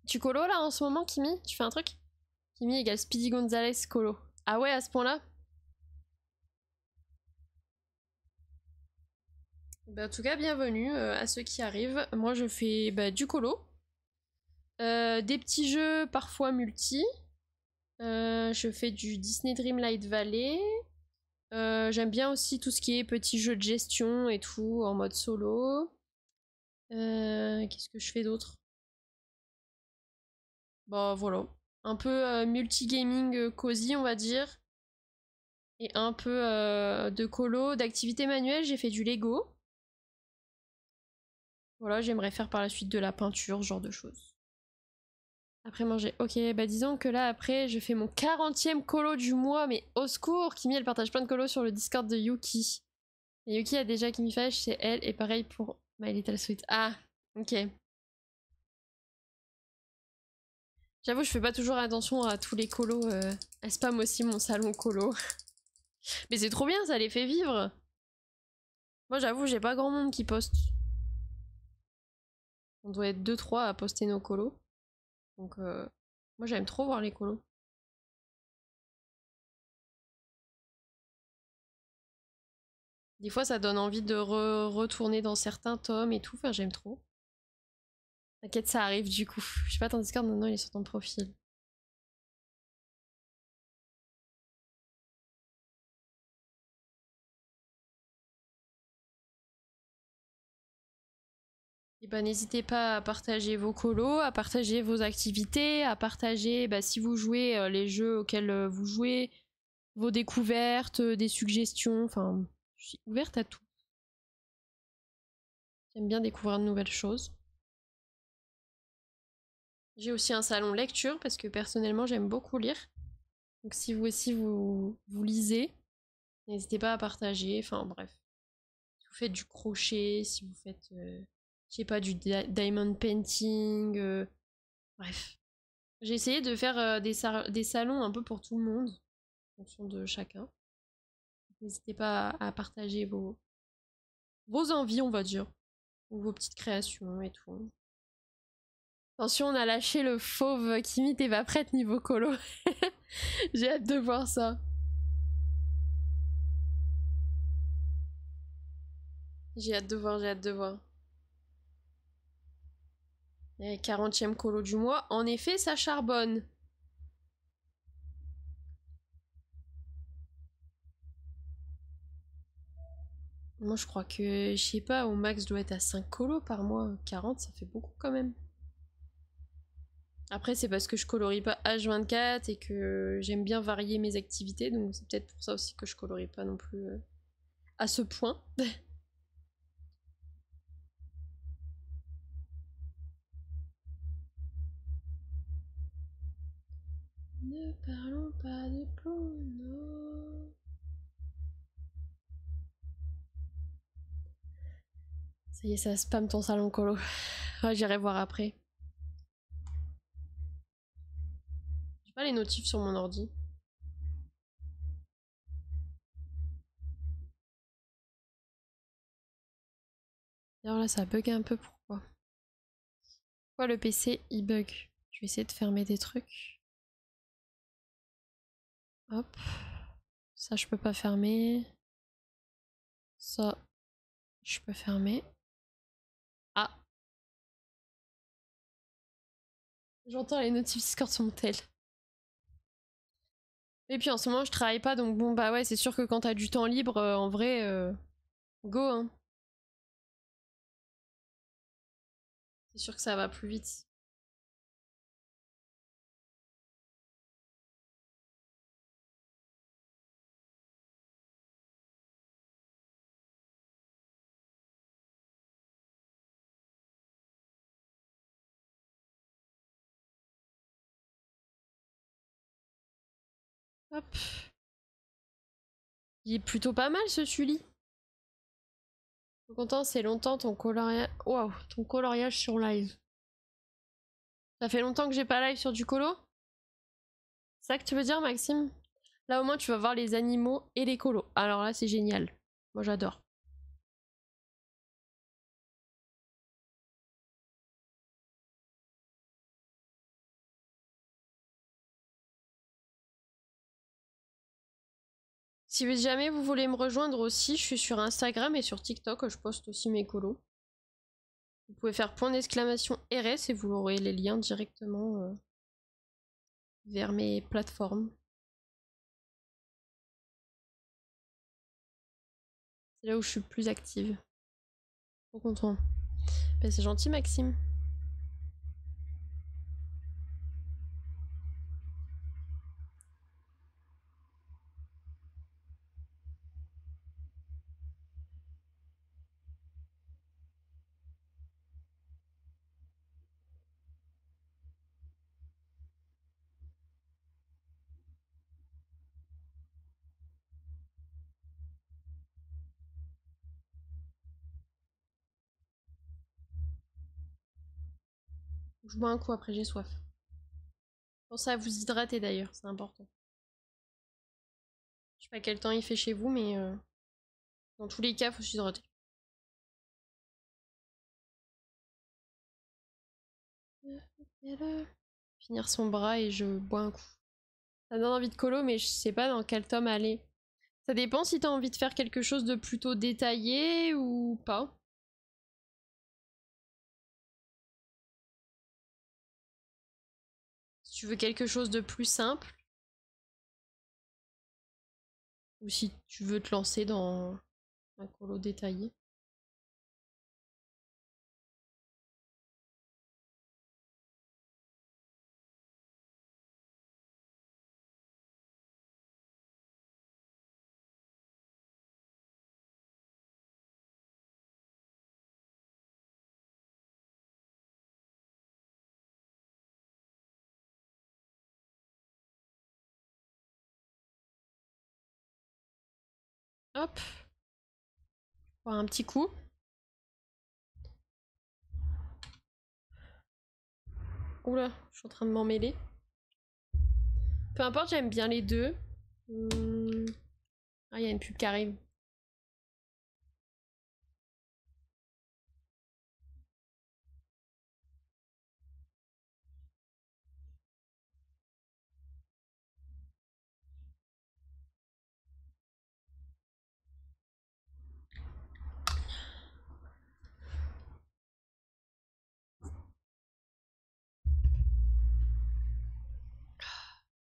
A: Tu colo là en ce moment, Kimi? Tu fais un truc? Kimi égale Speedy Gonzalez colo. Ah ouais, à ce point-là? Bah, en tout cas, bienvenue à ceux qui arrivent. Moi, je fais du colo. Des petits jeux, parfois multi. Je fais du Disney Dreamlight Valley. J'aime bien aussi tout ce qui est petits jeux de gestion et tout, en mode solo. Qu'est-ce que je fais d'autre? Bah voilà. Un peu multigaming cosy, on va dire. Et un peu de colo, d'activité manuelle, j'ai fait du Lego. Voilà, j'aimerais faire par la suite de la peinture, ce genre de choses. Après manger. Ok, bah disons que là, après, je fais mon 40e colo du mois, mais au secours! Kimi, elle partage plein de colos sur le Discord de Yuki. Et Yuki a déjà Kimi Flash, c'est elle, et pareil pour My Little Sweet. Ah, ok. J'avoue, je fais pas toujours attention à tous les colos. Elle spam aussi mon salon colo. Mais c'est trop bien, ça les fait vivre. Moi, j'avoue, j'ai pas grand monde qui poste. On doit être 2-3 à poster nos colos. Donc, moi, j'aime trop voir les colos. Des fois, ça donne envie de retourner dans certains tomes et tout. Enfin, j'aime trop. T'inquiète, ça arrive du coup. Je sais pas, ton Discord, non, il est sur ton profil. Et bah, n'hésitez pas à partager vos colos, à partager vos activités, à partager si vous jouez les jeux auxquels vous jouez, vos découvertes, des suggestions. Enfin, je suis ouverte à tout. J'aime bien découvrir de nouvelles choses. J'ai aussi un salon lecture parce que personnellement j'aime beaucoup lire. Donc si vous aussi vous lisez, n'hésitez pas à partager. Enfin bref. Si vous faites du crochet, si vous faites, je sais pas, du diamond painting, bref. J'ai essayé de faire des salons un peu pour tout le monde, en fonction de chacun. N'hésitez pas à partager vos envies, on va dire, ou vos petites créations et tout. Attention, on a lâché le fauve Kimi, t'es pas prête niveau colo. J'ai hâte de voir ça. J'ai hâte de voir, j'ai hâte de voir. 40e colo du mois, en effet, ça charbonne. Moi, je crois que, je sais pas, au max, je dois être à 5 colos par mois. 40, ça fait beaucoup quand même. Après, c'est parce que je colorie pas H24 et que j'aime bien varier mes activités, donc c'est peut-être pour ça aussi que je colorie pas non plus à ce point. Ne parlons pas de porno. Ça y est, ça spam ton salon colo. Ouais, j'irai voir après. J'ai pas les notifs sur mon ordi. D'ailleurs là, ça bug un peu, pourquoi? Pourquoi le PC il bug? Je vais essayer de fermer des trucs. Hop. Ça, je peux pas fermer. Ça, je peux fermer. Ah. J'entends les notifs Discord sur mon tel. Et puis en ce moment, je travaille pas, donc bon, bah ouais, c'est sûr que quand t'as du temps libre, en vrai, go, hein. C'est sûr que ça va plus vite. Hop. Il est plutôt pas mal ce Sully. Je suis content, c'est longtemps ton coloriage. Waouh, ton coloriage sur live. Ça fait longtemps que j'ai pas live sur du colo? C'est ça que tu veux dire, Maxime? Là, au moins, tu vas voir les animaux et les colos. Alors là, c'est génial. Moi, j'adore. Si jamais vous voulez me rejoindre aussi, je suis sur Instagram et sur TikTok. Je poste aussi mes colos. Vous pouvez faire point d'exclamation RS et vous aurez les liens directement vers mes plateformes. C'est là où je suis plus active. Trop content. Ben, c'est gentil, Maxime. Je bois un coup après, j'ai soif. Pensez à vous hydrater d'ailleurs, c'est important. Je sais pas quel temps il fait chez vous, mais dans tous les cas, faut s'hydrater. Finir son bras et je bois un coup. Ça donne envie de colo, mais je sais pas dans quel tome aller. Ça dépend si t'as envie de faire quelque chose de plutôt détaillé ou pas. Si tu veux quelque chose de plus simple, ou si tu veux te lancer dans un colo détaillé. Hop, boire un petit coup. Oula, je suis en train de m'en mêler. Peu importe, j'aime bien les deux. Ah, il y a une pub qui arrive.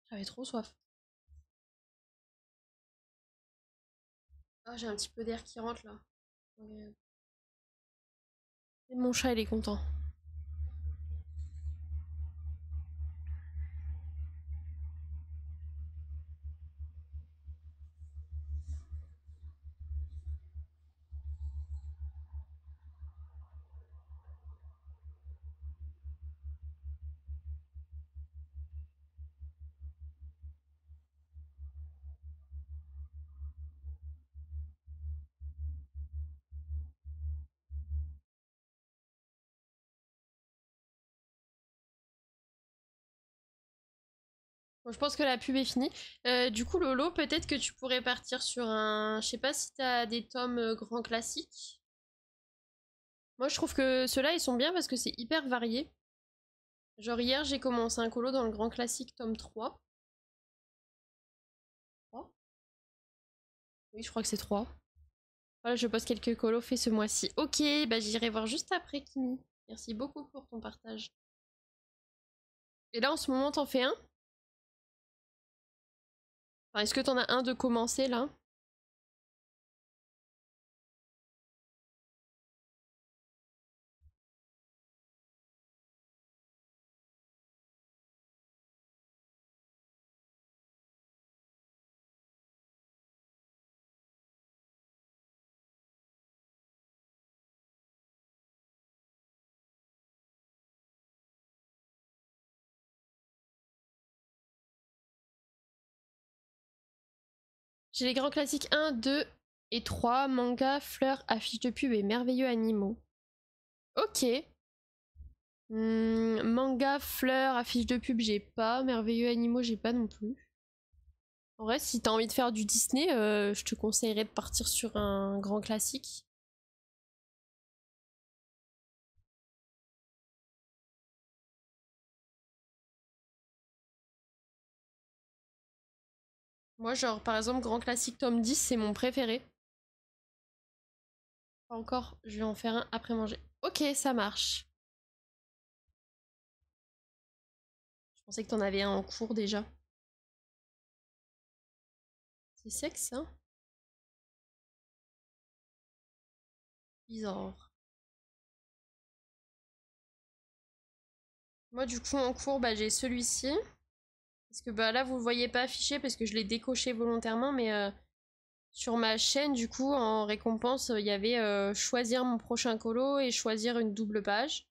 A: J'avais trop soif. Ah, j'ai un petit peu d'air qui rentre là. Et mon chat, il est content. Bon, je pense que la pub est finie. Du coup, Lolo, peut-être que tu pourrais partir sur un. Je sais pas si t'as des tomes grands classiques. Moi, je trouve que ceux-là, ils sont bien parce que c'est hyper varié. Genre, hier, j'ai commencé un colo dans le grand classique tome 3. 3. Oui, je crois que c'est 3. Voilà, je poste quelques colos faits ce mois-ci. Ok, bah j'irai voir juste après, Kimi. Merci beaucoup pour ton partage. Et là, en ce moment, t'en fais un? Enfin, est-ce que t'en as un de commencé là? J'ai les grands classiques 1, 2 et 3. Manga, fleurs, affiches de pub et merveilleux animaux. Ok. Manga, fleurs, affiches de pub, j'ai pas. Merveilleux animaux, j'ai pas non plus. En vrai, si t'as envie de faire du Disney, je te conseillerais de partir sur un grand classique. Moi, genre, par exemple, grand classique tome 10, c'est mon préféré. Pas encore, je vais en faire un après manger. Ok, ça marche. Je pensais que t'en avais un en cours déjà. C'est sec ça? Bizarre. Moi du coup en cours bah, j'ai celui-ci. Parce que bah là vous le voyez pas affiché parce que je l'ai décoché volontairement mais sur ma chaîne du coup en récompense il y avait choisir mon prochain colo et choisir une double page.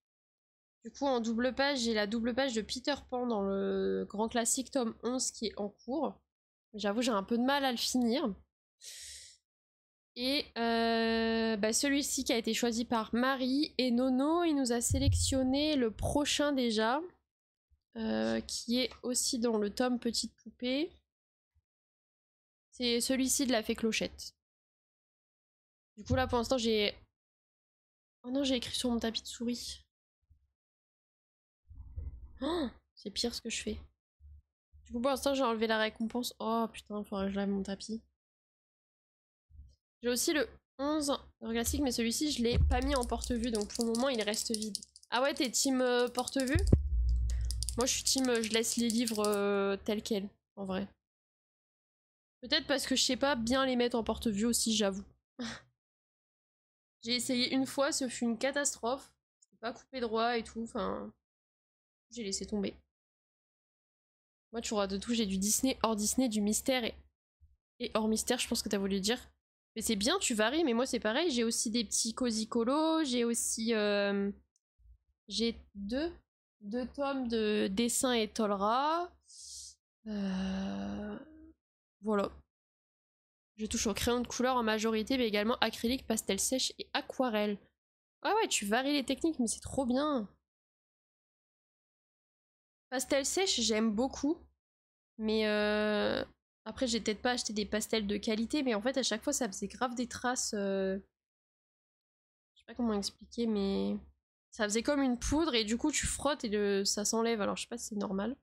A: Du coup en double page j'ai la double page de Peter Pan dans le grand classique tome 11 qui est en cours. J'avoue j'ai un peu de mal à le finir. Et bah, celui-ci qui a été choisi par Marie et Nono, il nous a sélectionné le prochain déjà, qui est aussi dans le tome Petite Poupée. C'est celui-ci de la Fée Clochette. Du coup là pour l'instant j'ai... Oh non j'ai écrit sur mon tapis de souris. Oh, c'est pire ce que je fais. Du coup pour l'instant j'ai enlevé la récompense. Oh putain, il faudrait que je lave mon tapis. J'ai aussi le 11 en classique mais celui-ci je l'ai pas mis en porte-vue donc pour le moment il reste vide. Ah ouais t'es team porte-vue? Moi je suis team, je laisse les livres tels quels, en vrai. Peut-être parce que je sais pas bien les mettre en porte-vue aussi, j'avoue. J'ai essayé une fois, ce fut une catastrophe. C'était pas coupé droit et tout, enfin... J'ai laissé tomber. Moi tu auras de tout, j'ai du Disney, hors Disney, du mystère et hors mystère, je pense que t'as voulu dire. Mais c'est bien, tu varies, mais moi c'est pareil, j'ai aussi des petits cozy colos, j'ai aussi... J'ai deux tomes de dessin et Tolra. Voilà. Je touche au crayon de couleur en majorité, mais également acrylique, pastel sèche et aquarelle. Ah ouais, tu varies les techniques, mais c'est trop bien. Pastel sèche, j'aime beaucoup. Mais après, j'ai peut-être pas acheté des pastels de qualité, mais en fait, à chaque fois, ça faisait grave des traces. Je sais pas comment expliquer, mais ça faisait comme une poudre et du coup, tu frottes et ça s'enlève. Alors, je sais pas si c'est normal.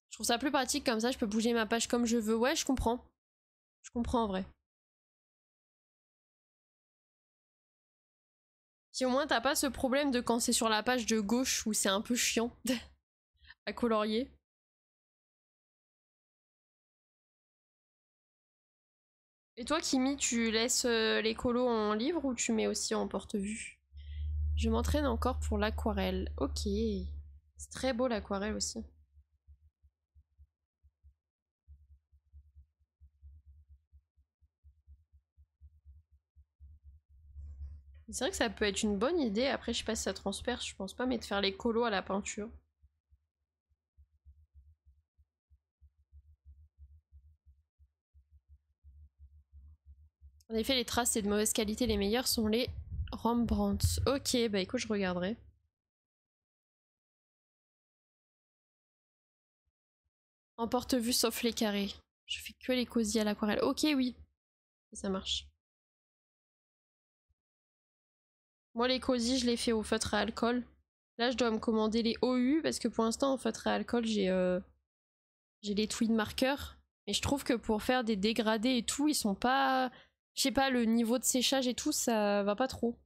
A: Je trouve ça plus pratique comme ça, je peux bouger ma page comme je veux. Ouais, je comprends. Je comprends en vrai. Si au moins t'as pas ce problème de quand c'est sur la page de gauche où c'est un peu chiant à colorier. Et toi, Kimi, tu laisses les colos en livre ou tu mets aussi en porte-vue? Je m'entraîne encore pour l'aquarelle. Ok. C'est très beau l'aquarelle aussi. C'est vrai que ça peut être une bonne idée. Après, je sais pas si ça transperce, je pense pas, mais de faire les colos à la peinture. En effet, les traces et de mauvaise qualité, les meilleurs sont les Rembrandt. Ok, bah écoute, je regarderai. En porte-vue sauf les carrés. Je fais que les cosy à l'aquarelle. Ok, oui. Ça marche. Moi, les cosy, je les fais au feutre à alcool. Là, je dois me commander les OU parce que pour l'instant, en feutre à alcool, j'ai les twin markers. Mais je trouve que pour faire des dégradés et tout, ils sont pas... Je sais pas, le niveau de séchage et tout, ça va pas trop.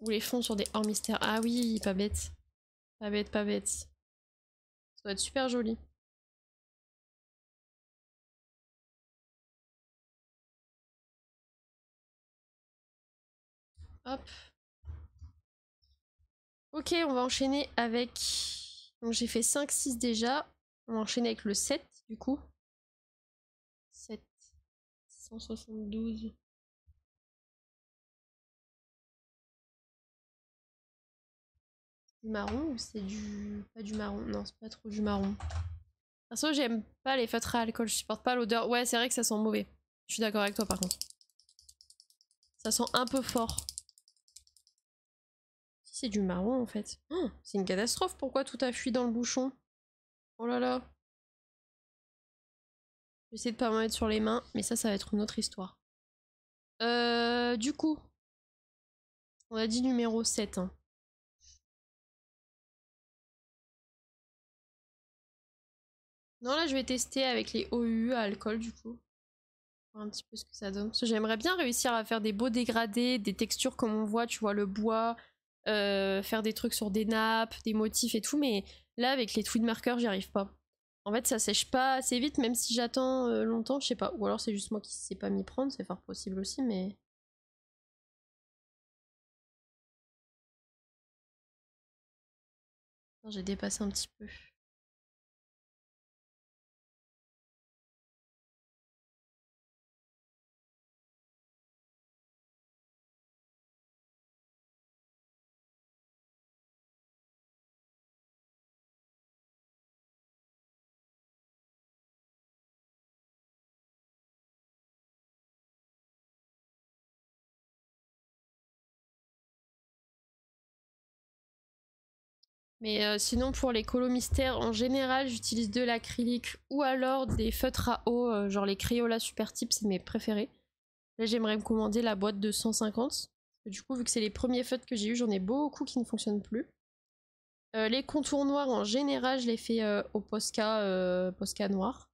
A: Ou les fonds sur des hors mystères. Ah oui, pas bête. Pas bête, pas bête. Ça doit être super joli. Hop. Ok, on va enchaîner avec... Donc j'ai fait 5, 6 déjà. On va enchaîner avec le 7 du coup. 7. 172. Du marron ou c'est du... Pas du marron. Non, c'est pas trop du marron. Perso, j'aime pas les feutres à alcool, je supporte pas l'odeur. Ouais, c'est vrai que ça sent mauvais. Je suis d'accord avec toi par contre. Ça sent un peu fort. Si c'est du marron en fait. Oh, c'est une catastrophe, pourquoi tout a fui dans le bouchon? Oh là là. J'essaie de pas m'en mettre sur les mains, mais ça va être une autre histoire. Du coup, on a dit numéro 7. Hein. Non, là je vais tester avec les OU à alcool du coup. Voir un petit peu ce que ça donne. Parce que j'aimerais bien réussir à faire des beaux dégradés, des textures comme on voit, tu vois, le bois, faire des trucs sur des nappes, des motifs et tout, mais là avec les tweed markers, j'y arrive pas. En fait, ça sèche pas assez vite, même si j'attends longtemps, je sais pas. Ou alors c'est juste moi qui sais pas m'y prendre, c'est fort possible aussi, mais. J'ai dépassé un petit peu. Mais sinon, pour les colos mystères, en général, j'utilise de l'acrylique ou alors des feutres à eau, genre les Crayola Super Type, c'est mes préférés. Là, j'aimerais me commander la boîte de 150. Du coup, vu que c'est les premiers feutres que j'ai eu, j'en ai beaucoup qui ne fonctionnent plus. Les contours noirs, en général, je les fais au Posca noir.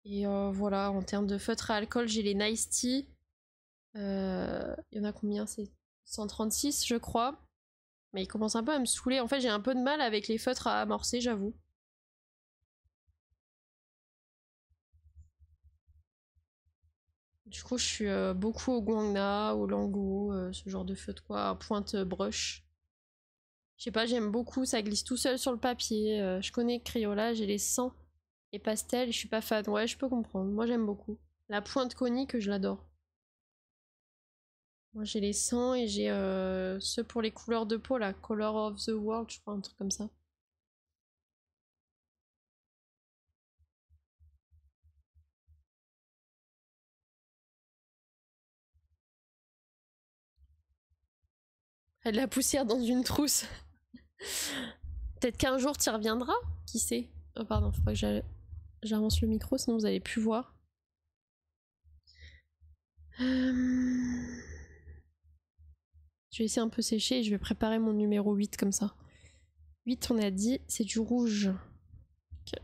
A: Et voilà, en termes de feutres à alcool, j'ai les Nice Tea. Il y en a combien? C'est 136, je crois. Mais il commence un peu à me saouler. En fait, j'ai un peu de mal avec les feutres à amorcer, j'avoue. Du coup, je suis beaucoup au Guangna, au Lango, ce genre de feutre quoi, à pointe brush. Je sais pas, j'aime beaucoup, ça glisse tout seul sur le papier. Je connais Crayola, j'ai les 100 et pastel, je suis pas fan. Ouais, je peux comprendre. Moi, j'aime beaucoup. La pointe conique, je l'adore. Moi, j'ai les 100 et j'ai ceux pour les couleurs de peau, la Color of the World, je crois, un truc comme ça. Et de la poussière dans une trousse. Peut-être qu'un jour, tu y reviendras, qui sait. Oh, pardon, faut pas que j'avance le micro, sinon vous allez plus voir. Je vais laisser un peu sécher et je vais préparer mon numéro 8 comme ça. 8, on a dit, c'est du rouge. Okay.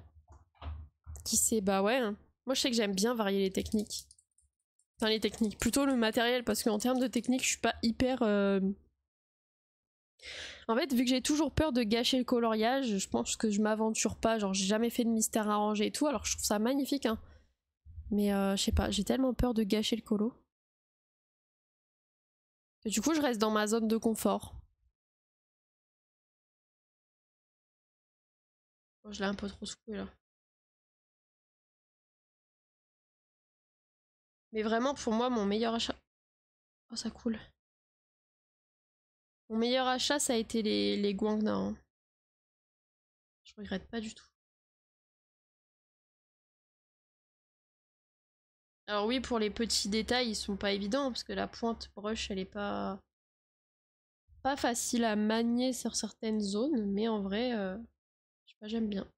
A: Qui sait? Bah ouais. Hein. Moi, je sais que j'aime bien varier les techniques. Enfin, les techniques. Plutôt le matériel, parce qu'en termes de technique, je suis pas hyper... En fait, vu que j'ai toujours peur de gâcher le coloriage, je pense que je m'aventure pas. Genre, j'ai jamais fait de mystère arrangé et tout, alors je trouve ça magnifique, hein. Mais je sais pas, j'ai tellement peur de gâcher le colo. Et du coup, je reste dans ma zone de confort. Oh, je l'ai un peu trop secoué là. Mais vraiment, pour moi, mon meilleur achat... Oh, ça coule. Mon meilleur achat, ça a été les Guangna. Hein. Je regrette pas du tout. Alors oui, pour les petits détails, ils sont pas évidents, parce que la pointe brush, elle est pas facile à manier sur certaines zones, mais en vrai, je sais pas, j'aime bien.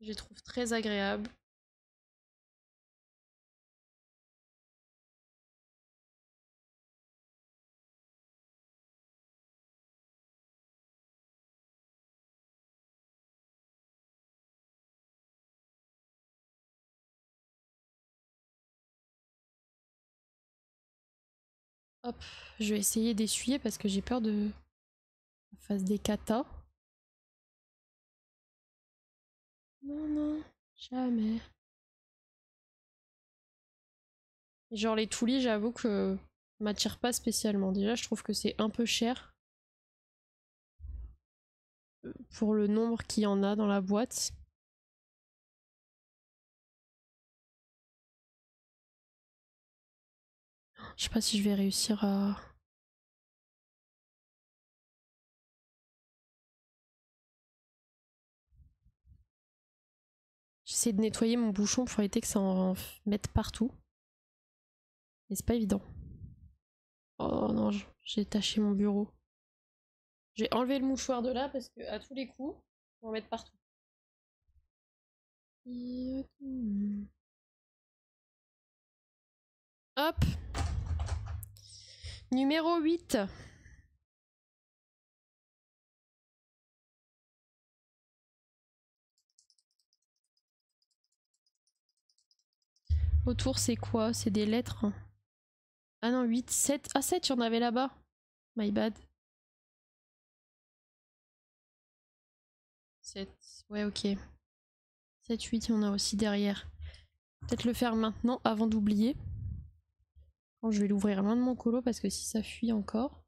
A: Je les trouve très agréables. Hop, je vais essayer d'essuyer parce que j'ai peur de fasse des katas. Non, non, jamais. Genre les toulis, j'avoue que m'attire pas spécialement. Déjà, je trouve que c'est un peu cher pour le nombre qu'il y en a dans la boîte. Je sais pas si je vais réussir à... J'essaie de nettoyer mon bouchon pour éviter que ça en mette partout. Mais c'est pas évident. Oh non, j'ai taché mon bureau. J'ai enlevé le mouchoir de là parce que à tous les coups, on va en mettre partout. Hop. Numéro 8. Autour, c'est quoi? C'est des lettres. Ah non, 8, 7. Ah, 7, j'en avais là-bas. My bad. 7. Ouais, ok. 7, 8, il y en a aussi derrière. Peut-être le faire maintenant avant d'oublier. Bon, je vais l'ouvrir loin de mon colo parce que si ça fuit encore.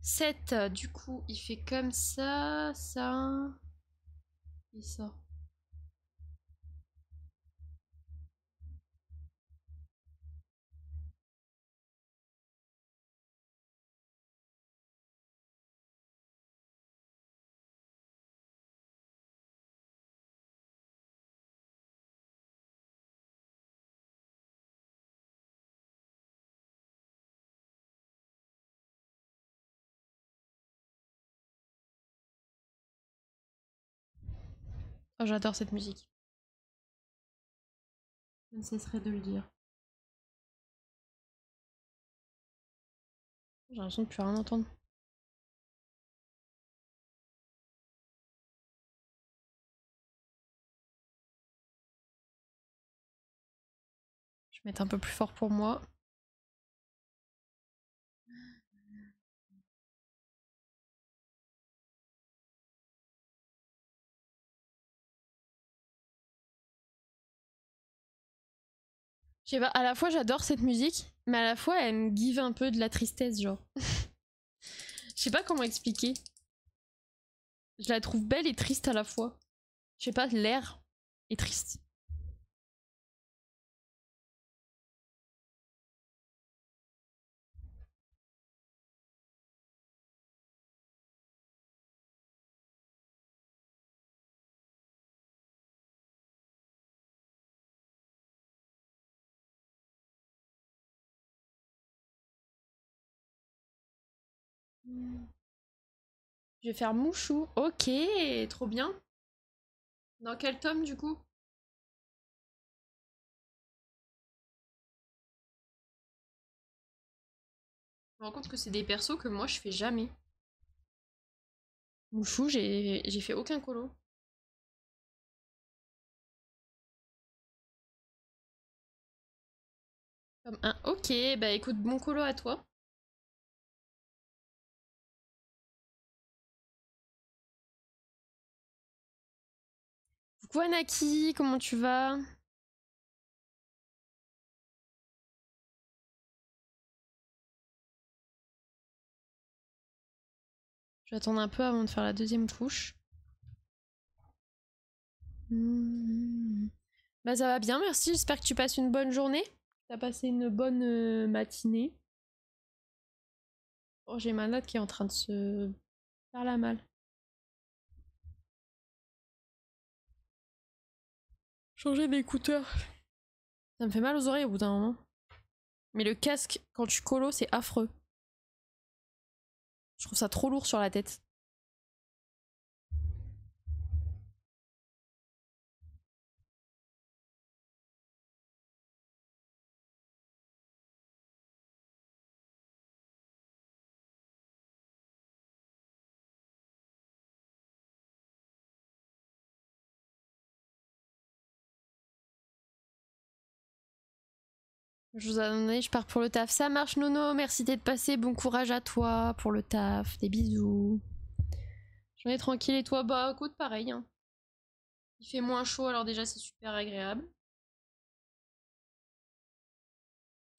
A: 7, du coup, il fait comme ça, ça et ça. Oh, j'adore cette musique. Je ne cesserai de le dire. J'ai l'impression de plus rien entendre. Je vais mettre un peu plus fort pour moi. Je sais pas, à la fois j'adore cette musique, mais à la fois elle me give un peu de la tristesse, genre. Je sais pas comment expliquer. Je la trouve belle et triste à la fois. Je sais pas, l'air est triste. Je vais faire Mouchou. Ok, trop bien. Dans quel tome du coup? Je me rends compte que c'est des persos que moi je fais jamais. Mouchou, j'ai fait aucun colo. Comme un. Ok, bah écoute, bon colo à toi. Coucou Anaki, comment tu vas? Je vais attendre un peu avant de faire la deuxième couche. Bah ça va bien, merci. J'espère que tu passes une bonne journée. T'as passé une bonne matinée. Oh, j'ai ma note qui est en train de se faire la malle. Changer d'écouteur. Ça me fait mal aux oreilles au bout d'un moment. Mais le casque, quand tu colo, c'est affreux. Je trouve ça trop lourd sur la tête. Je vous en ai, je pars pour le taf. Ça marche, Nono. Merci d'être passé. Bon courage à toi pour le taf. Des bisous. J'en ai tranquille et toi? Bah écoute, pareil. Hein. Il fait moins chaud, alors déjà c'est super agréable.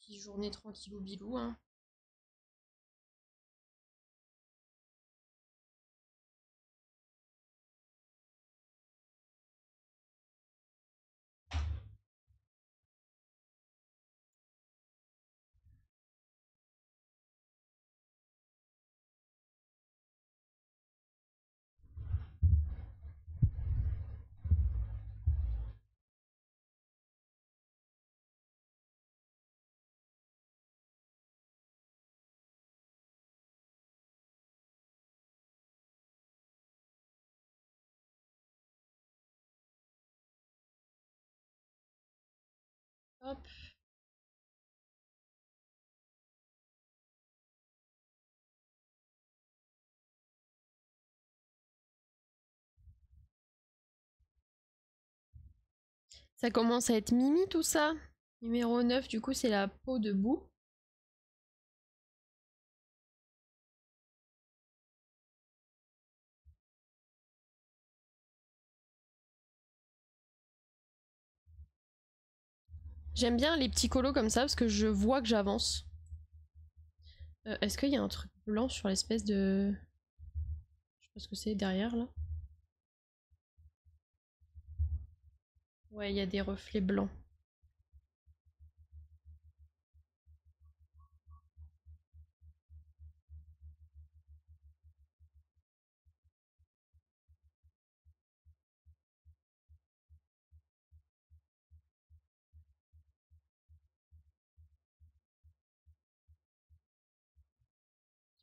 A: Petite journée tranquille au bilou. Hein. Hop. Ça commence à être mimi tout ça. Numéro 9, du coup, c'est la peau de boue. J'aime bien les petits colos comme ça parce que je vois que j'avance. Est-ce qu'il y a un truc blanc sur l'espèce de... Je sais pas ce que c'est derrière là. Ouais, il y a des reflets blancs.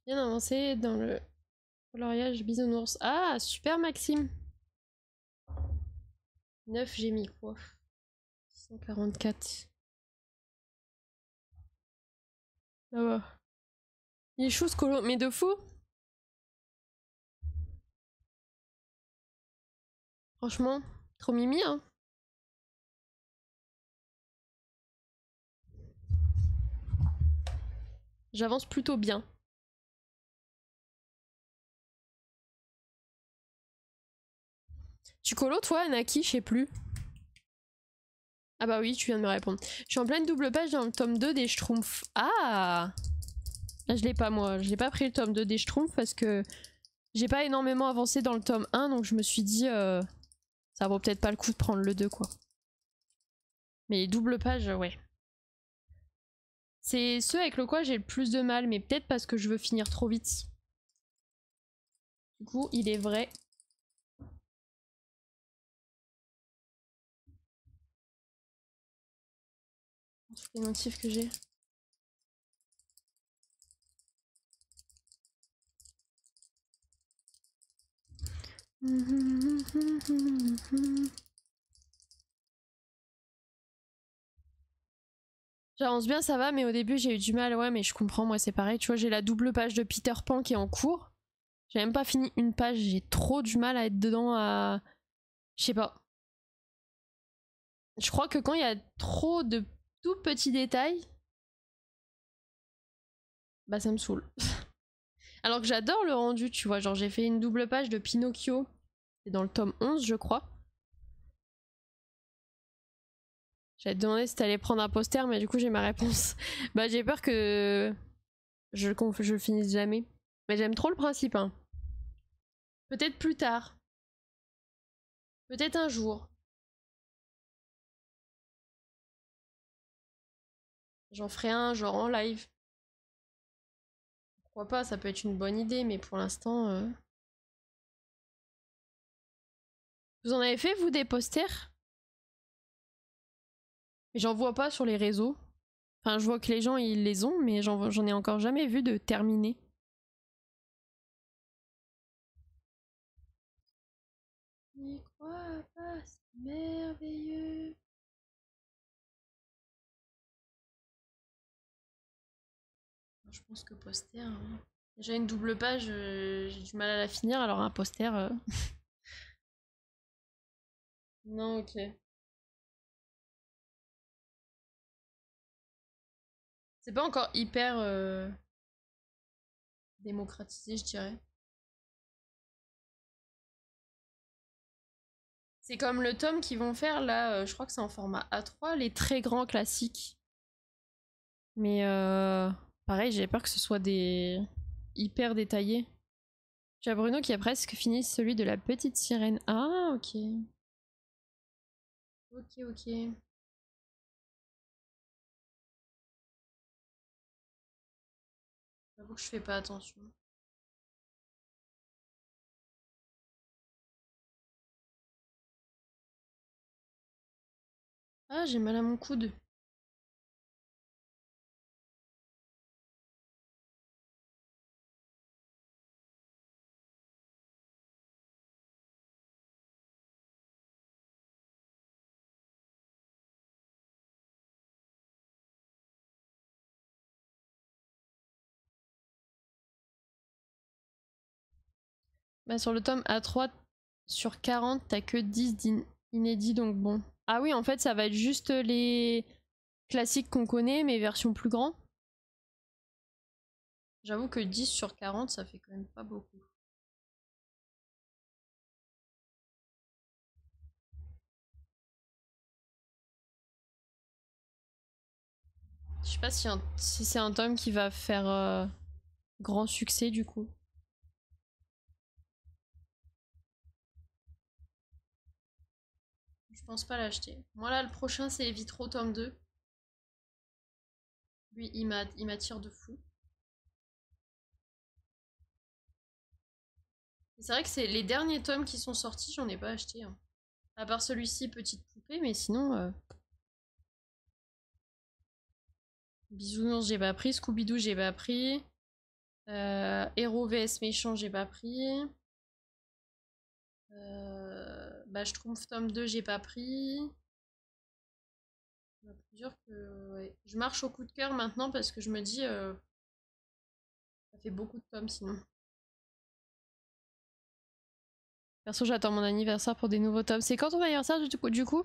A: Bien avancé dans le coloriage bisounours. Ah, super Maxime. 9, j'ai mis quoi? 144. Ça va. Il est chou ce colo, mais de fou. Franchement, trop mimi hein. J'avance plutôt bien. Tu colo toi, Naki, je sais plus. Ah bah oui, tu viens de me répondre. Je suis en pleine double page dans le tome 2 des Schtroumpfs. Ah, là, je l'ai pas moi. J'ai pas pris le tome 2 des Schtroumpfs parce que j'ai pas énormément avancé dans le tome 1, donc je me suis dit ça vaut peut-être pas le coup de prendre le 2 quoi. Mais les doubles pages, ouais. C'est ceux avec le quoi j'ai le plus de mal, mais peut-être parce que je veux finir trop vite. Du coup, il est vrai. Tous les motifs que j'ai. J'avance bien, ça va, mais au début j'ai eu du mal. Ouais, mais je comprends, moi c'est pareil. Tu vois, j'ai la double page de Peter Pan qui est en cours. J'ai même pas fini une page, j'ai trop du mal à être dedans à... Je sais pas. Je crois que quand il y a trop de tout petits détails, bah ça me saoule. Alors que j'adore le rendu, tu vois. Genre j'ai fait une double page de Pinocchio. C'est dans le tome 11, je crois. J'allais te demander si t'allais prendre un poster, mais du coup j'ai ma réponse. Bah j'ai peur que je finisse jamais. Mais j'aime trop le principe, hein. Peut-être plus tard. Peut-être un jour. J'en ferai un genre en live. Pourquoi pas, ça peut être une bonne idée, mais pour l'instant... Vous en avez fait, vous, des posters? Mais j'en vois pas sur les réseaux. Enfin, je vois que les gens, ils les ont, mais j'en ai encore jamais vu de terminé. N'y crois pas, c'est merveilleux. Je pense que poster... hein. Déjà une double page, j'ai du mal à la finir, alors un poster... Non, ok. C'est pas encore hyper démocratisé, je dirais. C'est comme le tome qu'ils vont faire là, je crois que c'est en format A3, les très grands classiques. Mais pareil, j'ai peur que ce soit des hyper détaillés. J'ai Bruno qui a presque fini celui de la petite sirène. Ah, ok. Ok, ok. J'avoue que je fais pas attention. Ah, j'ai mal à mon coude. Bah, sur le tome A3, sur 40, t'as que 10 inédits, donc bon. Ah oui, en fait, ça va être juste les classiques qu'on connaît, mais version plus grand. J'avoue que 10 sur 40, ça fait quand même pas beaucoup. Je sais pas si c'est un tome qui va faire grand succès du coup. Je pense pas l'acheter. Moi là, le prochain c'est Vitro tome 2. Lui, il m'attire de fou. C'est vrai que c'est les derniers tomes qui sont sortis, j'en ai pas acheté. Hein. À part celui-ci, Petite Poupée, mais sinon... Bisounours, j'ai pas pris. Scooby-Doo, j'ai pas pris. Héros vs Méchant, j'ai pas pris. Bah, je trouve tome 2, j'ai pas pris. Il y en a plusieurs que... ouais. Je marche au coup de cœur maintenant parce que je me dis... ça fait beaucoup de tomes sinon. Perso, j'attends mon anniversaire pour des nouveaux tomes. C'est quand ton anniversaire du coup?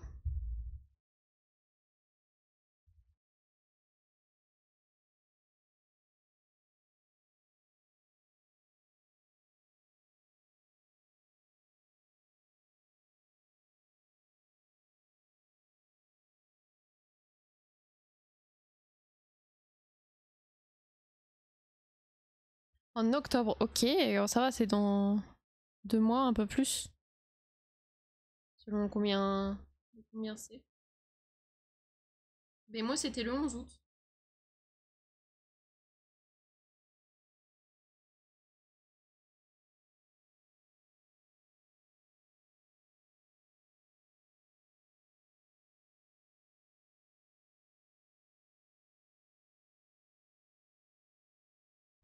A: En octobre, ok. Ça va, c'est dans 2 mois, un peu plus. Selon combien c'est. Mais moi, c'était le 11 août.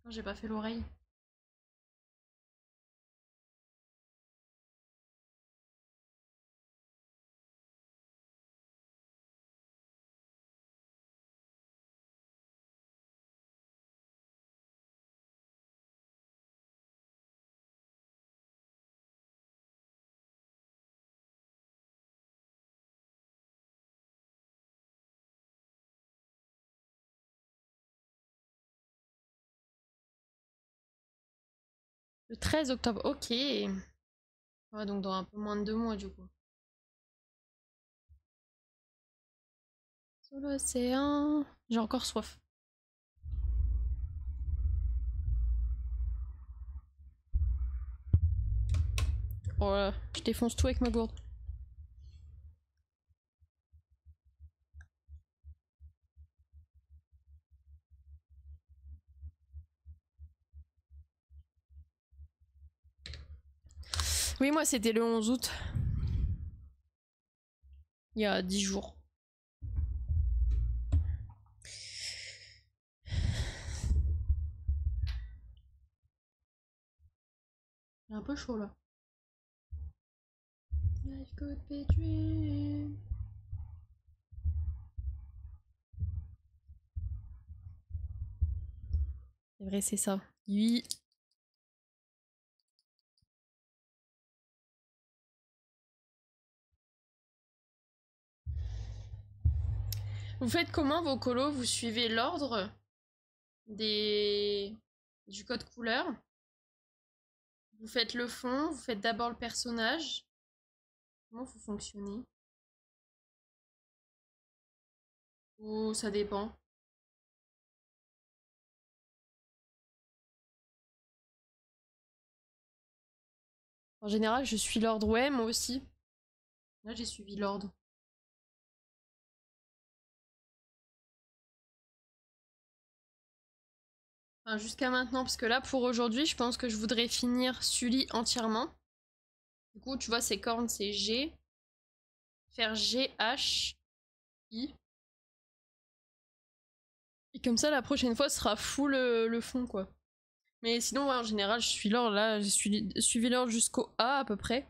A: Non, j'ai pas fait l'oreille. Le 13 octobre, ok. Ouais, donc dans un peu moins de 2 mois du coup. Sur l'océan. J'ai encore soif. Oh là, je défonce tout avec ma gourde. Oui, moi c'était le 11 août. Il y a 10 jours. J'ai un peu chaud là. Life could be dream. C'est vrai, c'est ça. Oui. Vous faites comment vos colos? Vous suivez l'ordre des... du code couleur? Vous faites le fond, vous faites d'abord le personnage. Comment vous fonctionnez? Ou ça dépend? En général, je suis l'ordre. Ouais, moi aussi. Là, j'ai suivi l'ordre. Enfin, jusqu'à maintenant, parce que là, pour aujourd'hui, je pense que je voudrais finir Sully entièrement. Du coup, tu vois, ces cornes, c'est G. Faire G, H, I. Et comme ça, la prochaine fois, ce sera full le fond, quoi. Mais sinon, ouais, en général, je suis l'ordre. Là, j'ai suivi l'ordre jusqu'au A, à peu près.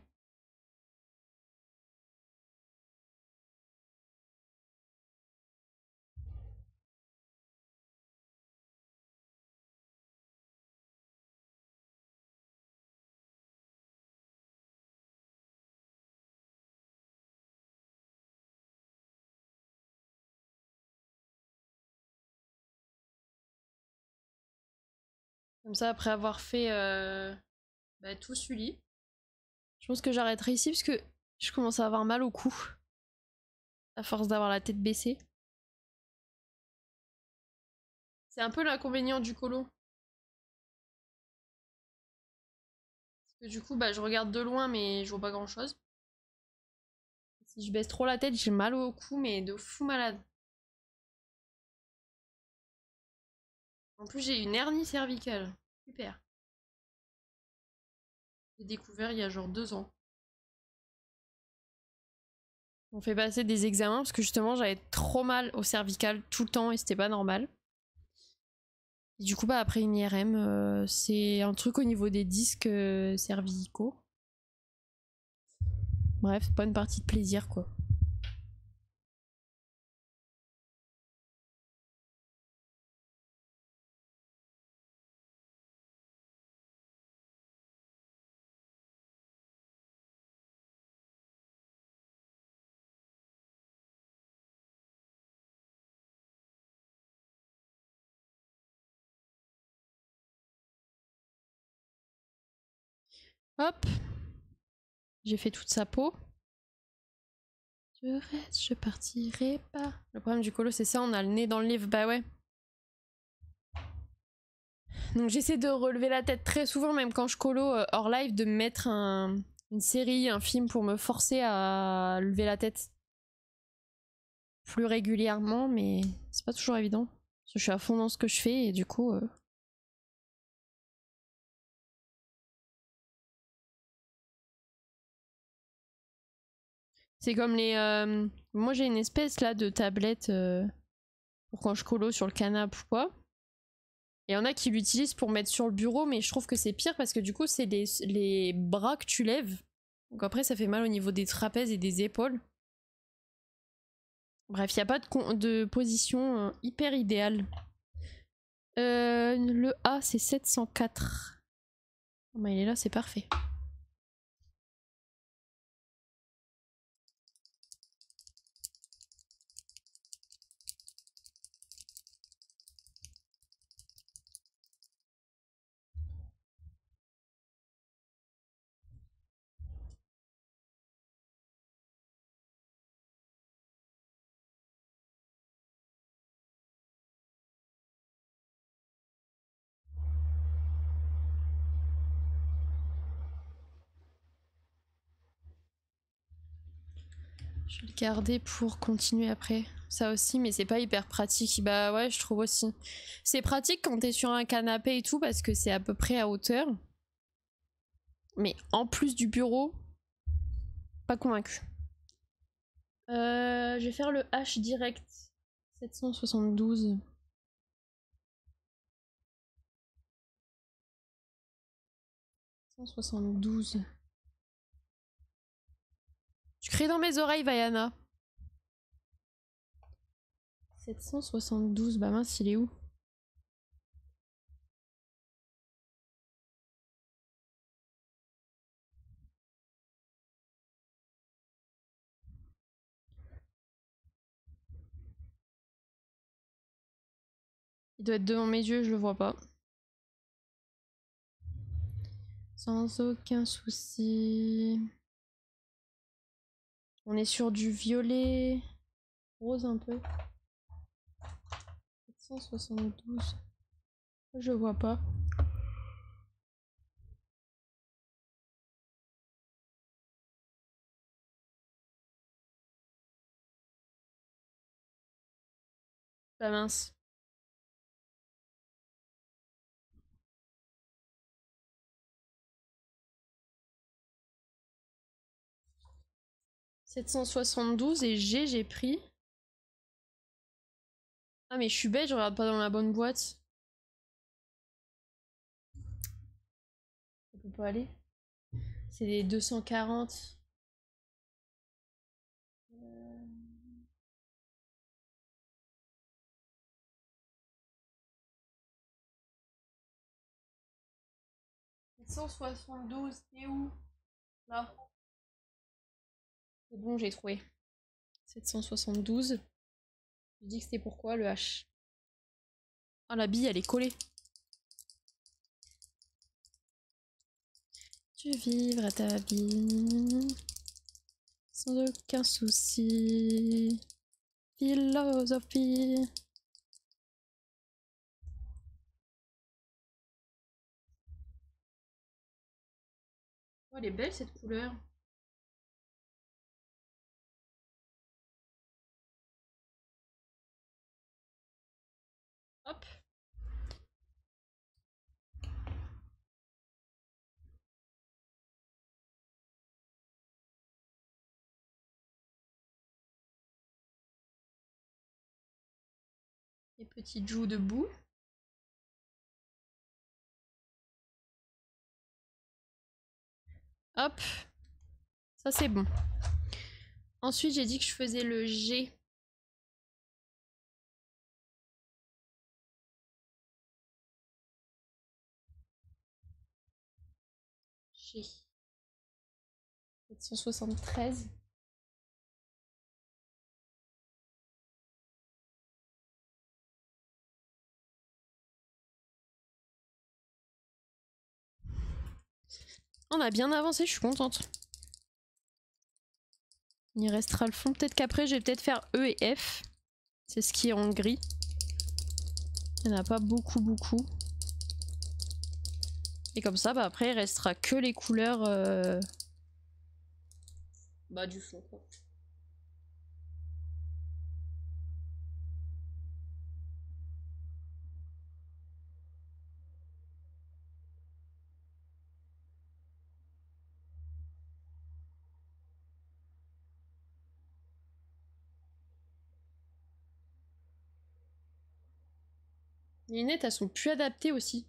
A: Comme ça, après avoir fait bah, tout Sully, je pense que j'arrêterai ici parce que je commence à avoir mal au cou. À force d'avoir la tête baissée. C'est un peu l'inconvénient du colo. Parce que du coup, bah, je regarde de loin, mais je vois pas grand chose. Si je baisse trop la tête, j'ai mal au cou, mais de fou malade. En plus, j'ai une hernie cervicale. Super. J'ai découvert il y a genre 2 ans. On fait passer des examens parce que justement, j'avais trop mal au cervical tout le temps et c'était pas normal. Et du coup, bah, après une IRM, c'est un truc au niveau des disques cervicaux. Bref, pas une partie de plaisir, quoi. Hop, j'ai fait toute sa peau. Je reste, je partirai pas. Le problème du colo, c'est ça, on a le nez dans le livre, bah ouais. Donc j'essaie de relever la tête très souvent, même quand je colo hors live, de me mettre une série, un film pour me forcer à lever la tête plus régulièrement, mais c'est pas toujours évident. Parce que je suis à fond dans ce que je fais et du coup... C'est comme les... Moi j'ai une espèce là de tablette pour quand je colo sur le canapé ou quoi. Il y en a qui l'utilisent pour mettre sur le bureau, mais je trouve que c'est pire parce que du coup c'est les bras que tu lèves. Donc après ça fait mal au niveau des trapèzes et des épaules. Bref, il n'y a pas de position hyper idéale. Le A c'est 704. Oh, bah, il est là, c'est parfait. Je vais le garder pour continuer après. Ça aussi, mais c'est pas hyper pratique. Bah ouais, je trouve aussi. C'est pratique quand t'es sur un canapé et tout parce que c'est à peu près à hauteur. Mais en plus du bureau, pas convaincu. Je vais faire le H direct. 772. 772. Tu cries dans mes oreilles, Vaiana. 772, bah mince, il est où? Il doit être devant mes yeux, je le vois pas. Sans aucun souci. On est sur du violet. Rose un peu. 772. Je vois pas. Bah mince. « 772 et G, j'ai pris. Ah mais je suis bête, je regarde pas dans la bonne boîte. Ça peut pas aller. C'est les 240. 772, t'es où? Là. C'est bon, j'ai trouvé. 772. Je dis que c'était pourquoi le H. Ah la bille elle est collée. Tu vivras ta vie sans aucun souci. Philosophie. Oh, elle est belle cette couleur. Hop. Les petites joues debout. Hop. Ça c'est bon. Ensuite j'ai dit que je faisais le G. G. 773. On a bien avancé, je suis contente. Il restera le fond. Peut-être qu'après, je vais peut-être faire E et F. C'est ce qui est en gris. Il n'y en a pas beaucoup. Et comme ça, bah après, il restera que les couleurs bah, du fond, quoi. Les lunettes, elles sont plus adaptées aussi.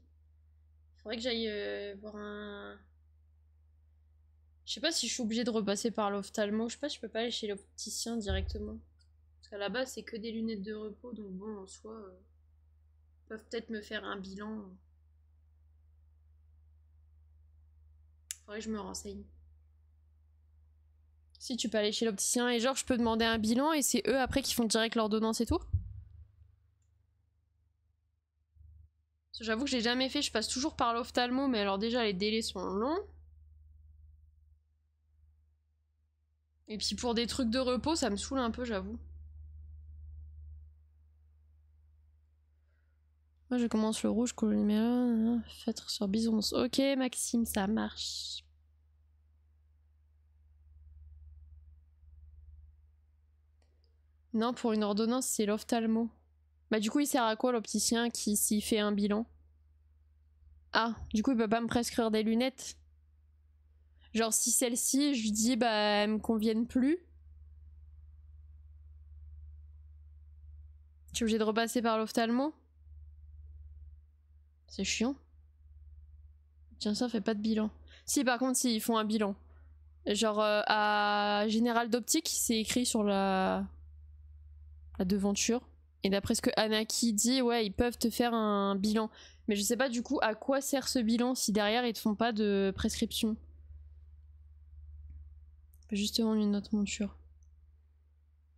A: Faudrait que j'aille voir un... Je sais pas si je suis obligée de repasser par l'ophtalmo. Je sais pas si je peux pas aller chez l'opticien directement. Parce qu'à la base, c'est que des lunettes de repos. Donc bon, en soi, ils peuvent peut-être me faire un bilan. Faudrait que je me renseigne. Si tu peux aller chez l'opticien et genre je peux demander un bilan et c'est eux après qui font direct l'ordonnance et tout. J'avoue que j'ai jamais fait, je passe toujours par l'ophtalmo, mais alors déjà les délais sont longs. Et puis pour des trucs de repos, ça me saoule un peu, j'avoue. Moi je commence le rouge, couleur numéro fêtre sur bison. Ok Maxime, ça marche. Non, pour une ordonnance, c'est l'ophtalmo. Bah du coup, il sert à quoi l'opticien qui s'y fait un bilan? Ah, du coup, il peut pas me prescrire des lunettes. Genre si celle-ci, je lui dis bah elles me conviennent plus. Je suis obligée de repasser par l'ophtalmo. C'est chiant. Tiens, ça fait pas de bilan. Si, par contre, si, ils font un bilan. Genre, à Général d'Optique, c'est écrit sur la devanture. Et d'après ce que Anaki dit, ouais, ils peuvent te faire un bilan. Mais je sais pas du coup à quoi sert ce bilan si derrière ils te font pas de prescription. Justement, une autre monture.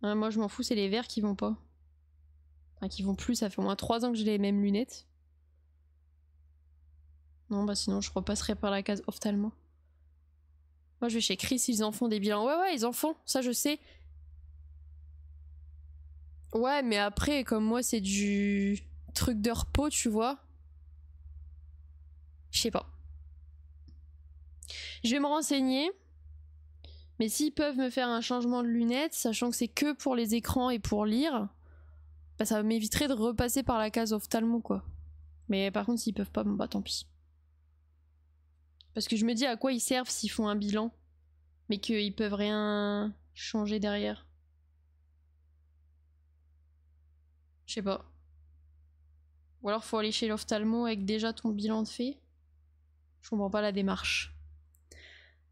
A: Moi, je m'en fous, c'est les verts qui vont pas. Enfin, qui vont plus, ça fait au moins 3 ans que j'ai les mêmes lunettes. Non, bah sinon, je repasserai par la case ophtalmo. Moi, je vais chez Chris, ils en font des bilans. Ouais, ils en font, ça je sais. Ouais, mais après, comme moi, c'est du truc de repos, tu vois. Je sais pas. Je vais me renseigner. Mais s'ils peuvent me faire un changement de lunettes, sachant que c'est que pour les écrans et pour lire, bah ça m'éviterait de repasser par la case ophtalmo, quoi. Mais par contre, s'ils peuvent pas, bon bah tant pis. Parce que je me dis à quoi ils servent s'ils font un bilan, mais qu'ils peuvent rien changer derrière. Je sais pas. Ou alors faut aller chez l'ophtalmo avec déjà ton bilan de fait. Je comprends pas la démarche.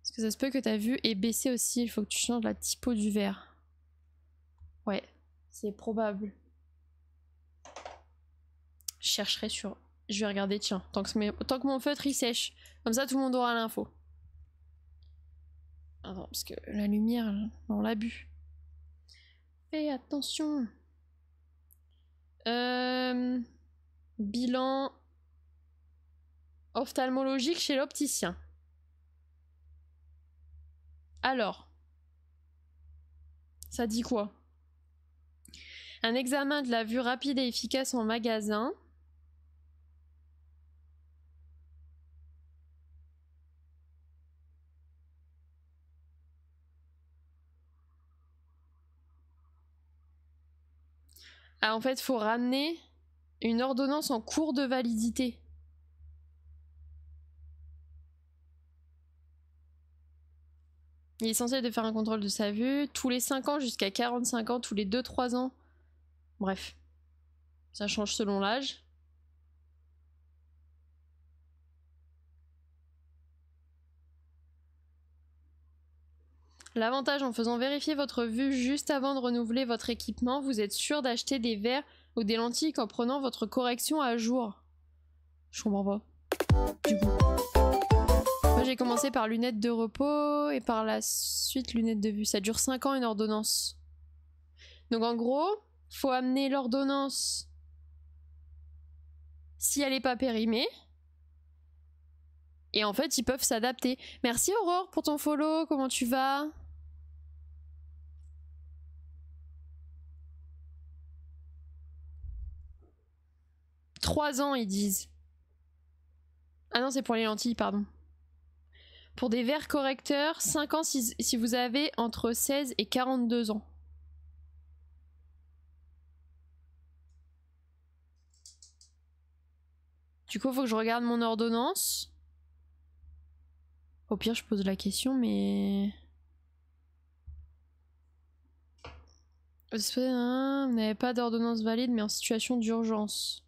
A: Parce que ça se peut que ta vue ait baissé aussi, il faut que tu changes la typo du verre. Ouais, c'est probable. Je chercherai sur... Je vais regarder, tiens, tant que mon feutre il sèche. Comme ça tout le monde aura l'info. Attends, parce que la lumière, on l'a bu. Fais attention. Bilan ophtalmologique chez l'opticien. Alors, ça dit quoi? Un examen de la vue rapide et efficace en magasin. Ah, en fait, faut ramener une ordonnance en cours de validité. Il est essentiel de faire un contrôle de sa vue tous les 5 ans jusqu'à 45 ans, tous les 2-3 ans. Bref, ça change selon l'âge. L'avantage en faisant vérifier votre vue juste avant de renouveler votre équipement, vous êtes sûr d'acheter des verres ou des lentilles qu'en prenant votre correction à jour. Je comprends pas. Du coup. Moi j'ai commencé par lunettes de repos et par la suite lunettes de vue. Ça dure 5 ans une ordonnance. Donc en gros, faut amener l'ordonnance si elle n'est pas périmée. Et en fait, ils peuvent s'adapter. Merci Aurore pour ton follow, comment tu vas? « 3 ans, ils disent. Ah non, c'est pour les lentilles, pardon. Pour des verres correcteurs, 5 ans si vous avez entre 16 et 42 ans. Du coup, il faut que je regarde mon ordonnance. Au pire, je pose la question, mais... Vous n'avez pas d'ordonnance valide, mais en situation d'urgence.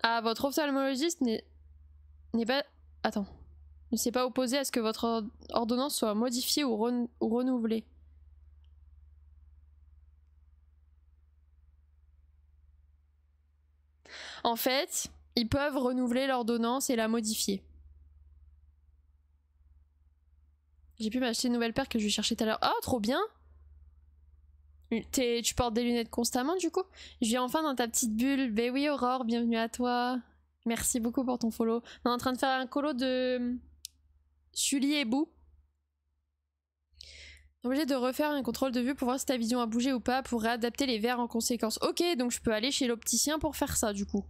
A: Ah, votre ophtalmologiste n'est pas... Attends. Ne s'est pas opposé à ce que votre ordonnance soit modifiée ou renouvelée. En fait, ils peuvent renouveler l'ordonnance et la modifier. J'ai pu m'acheter une nouvelle paire que je vais chercher tout à l'heure. Oh, trop bien! Tu portes des lunettes constamment du coup? Je viens enfin dans ta petite bulle. Ben oui Aurore, bienvenue à toi. Merci beaucoup pour ton follow. On est en train de faire un colo de Sully et Bou. Obligé de refaire un contrôle de vue pour voir si ta vision a bougé ou pas pour réadapter les verres en conséquence. Ok, donc je peux aller chez l'opticien pour faire ça du coup.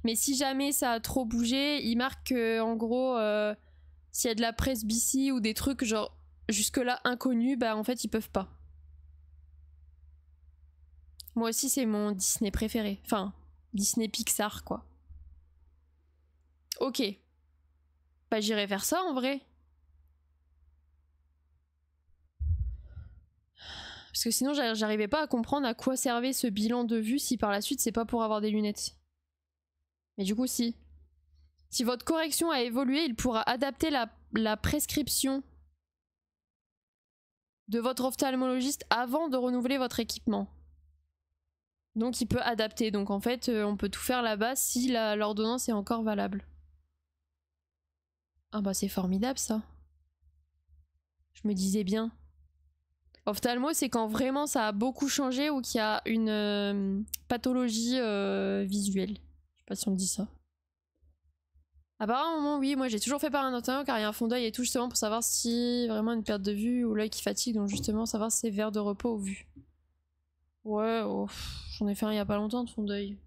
A: Mais si jamais ça a trop bougé, il marque en gros s'il y a de la presbytie ou des trucs genre jusque-là inconnus, bah en fait ils peuvent pas. Moi aussi c'est mon Disney préféré. Enfin, Disney Pixar quoi. Ok. Bah j'irai faire ça en vrai. Parce que sinon j'arrivais pas à comprendre à quoi servait ce bilan de vue si par la suite c'est pas pour avoir des lunettes. Mais du coup si. Si votre correction a évolué, il pourra adapter la prescription de votre ophtalmologiste avant de renouveler votre équipement. Donc il peut adapter. Donc en fait, on peut tout faire là-bas si l'ordonnance est encore valable. Ah bah c'est formidable ça. Je me disais bien. Ophtalmo, c'est quand vraiment ça a beaucoup changé ou qu'il y a une pathologie visuelle. Je sais pas si on dit ça. Apparemment oui, moi j'ai toujours fait par un ophtalmo car il y a un fond d'œil et tout justement pour savoir si vraiment une perte de vue ou l'œil qui fatigue, donc justement savoir si c'est vers de repos ou vue. Ouais, oh, j'en ai fait un il y a pas longtemps de fond d'œil.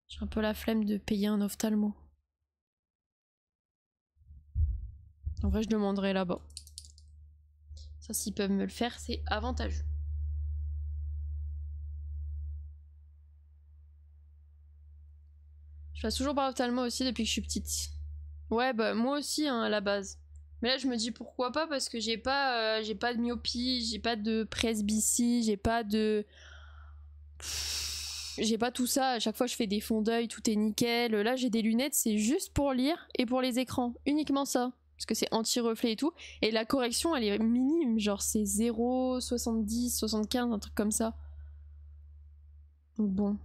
A: J'ai un peu la flemme de payer un ophtalmo. En vrai je demanderai là-bas. Ça s'ils peuvent me le faire c'est avantageux. Je passe toujours par ophtalmo aussi depuis que je suis petite. Ouais bah moi aussi hein, à la base. Mais là je me dis pourquoi pas parce que j'ai pas de myopie, j'ai pas de presbytie, j'ai pas de... J'ai pas tout ça, à chaque fois je fais des fonds d'œil, tout est nickel. Là j'ai des lunettes, c'est juste pour lire et pour les écrans, uniquement ça. Parce que c'est anti-reflet et tout. Et la correction elle est minime, genre c'est 0, 70, 75, un truc comme ça. Donc bon.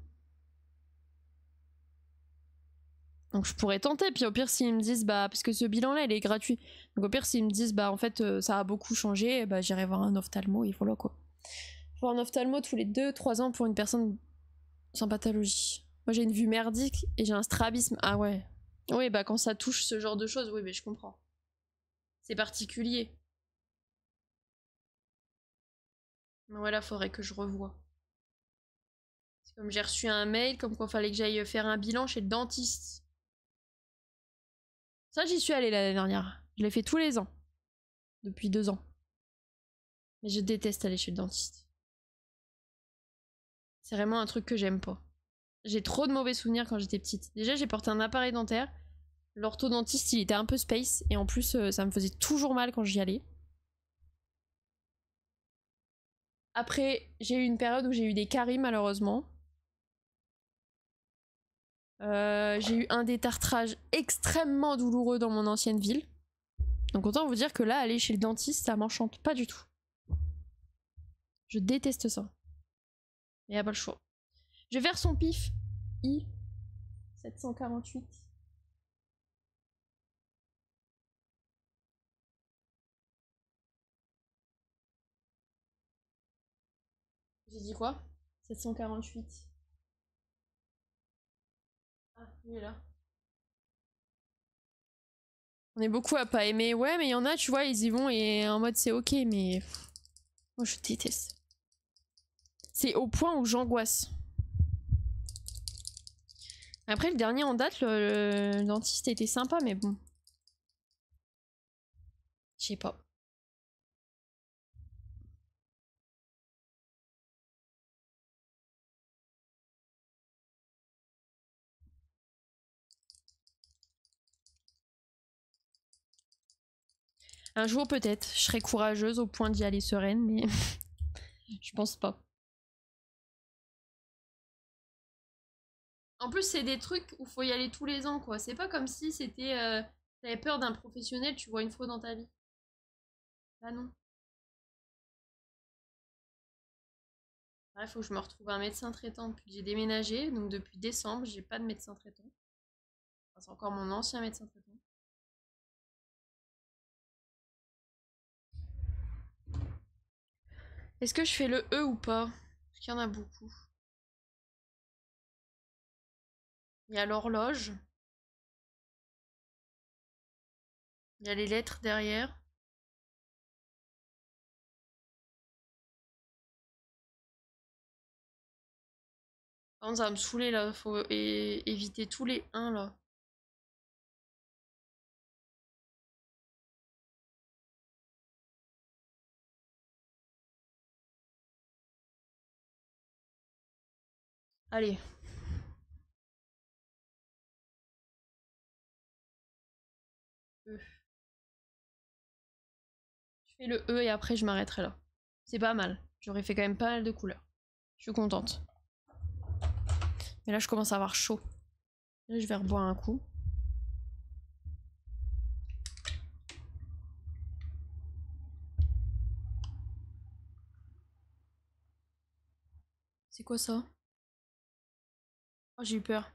A: Donc je pourrais tenter, puis au pire s'ils me disent bah parce que ce bilan là il est gratuit. Donc au pire s'ils me disent bah en fait ça a beaucoup changé, bah j'irai voir un ophtalmo et voilà quoi. Voir un ophtalmo tous les 2-3 ans pour une personne sans pathologie. Moi j'ai une vue merdique et j'ai un strabisme. Ah ouais. Oui bah quand ça touche ce genre de choses, oui mais je comprends. C'est particulier. Mais voilà, faudrait que je revoie. C'est comme j'ai reçu un mail comme quoi fallait que j'aille faire un bilan chez le dentiste. Ça, j'y suis allée l'année dernière. Je l'ai fait tous les ans. Depuis 2 ans. Mais je déteste aller chez le dentiste. C'est vraiment un truc que j'aime pas. J'ai trop de mauvais souvenirs quand j'étais petite. Déjà, j'ai porté un appareil dentaire. L'orthodontiste, il était un peu space. Et en plus, ça me faisait toujours mal quand j'y allais. Après, j'ai eu une période où j'ai eu des caries, malheureusement. J'ai eu un détartrage extrêmement douloureux dans mon ancienne ville. Donc autant vous dire que là, aller chez le dentiste, ça m'enchante pas du tout. Je déteste ça. Il n'y a pas le choix. Je vais faire son pif. I 748. J'ai dit quoi? 748. Ah, il est là. On est beaucoup à pas aimer. Ouais, mais il y en a, tu vois, ils y vont et en mode c'est ok, mais moi je déteste. C'est au point où j'angoisse. Après, le dernier en date, le dentiste était sympa, mais bon. Je sais pas. Un jour peut-être, je serai courageuse au point d'y aller sereine, mais je pense pas. En plus, c'est des trucs où faut y aller tous les ans, quoi. C'est pas comme si c'était... t'avais peur d'un professionnel, tu vois une fois dans ta vie. Bah non. Bref, faut que je me retrouve un médecin traitant depuis que j'ai déménagé. Donc depuis décembre, j'ai pas de médecin traitant. Enfin, c'est encore mon ancien médecin traitant. Est-ce que je fais le E ou pas? Parce qu'il y en a beaucoup. Il y a l'horloge. Il y a les lettres derrière. Par contre, ça va me saouler là. Faut éviter tous les 1 là. Allez. E. Je fais le E et après je m'arrêterai là. C'est pas mal. J'aurais fait quand même pas mal de couleurs. Je suis contente. Mais là, je commence à avoir chaud. Là, je vais reboire un coup. C'est quoi ça? Oh, j'ai eu peur.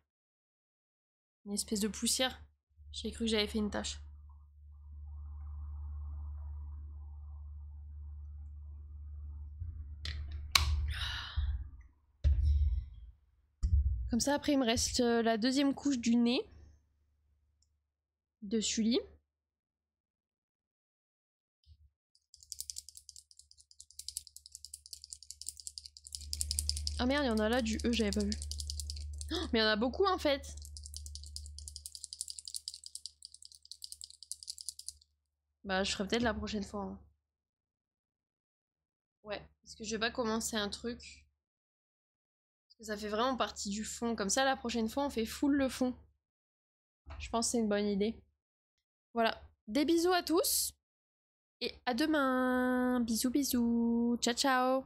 A: Une espèce de poussière. J'ai cru que j'avais fait une tache. Comme ça, après, il me reste la deuxième couche du nez. De Sully. Ah merde, il y en a là du E, j'avais pas vu. Oh, mais il y en a beaucoup en fait. Bah, je ferai peut-être la prochaine fois, hein. Ouais, parce que je vais pas commencer un truc. Parce que ça fait vraiment partie du fond. Comme ça, la prochaine fois, on fait full le fond. Je pense que c'est une bonne idée. Voilà. Des bisous à tous. Et à demain. Bisous, bisous. Ciao, ciao.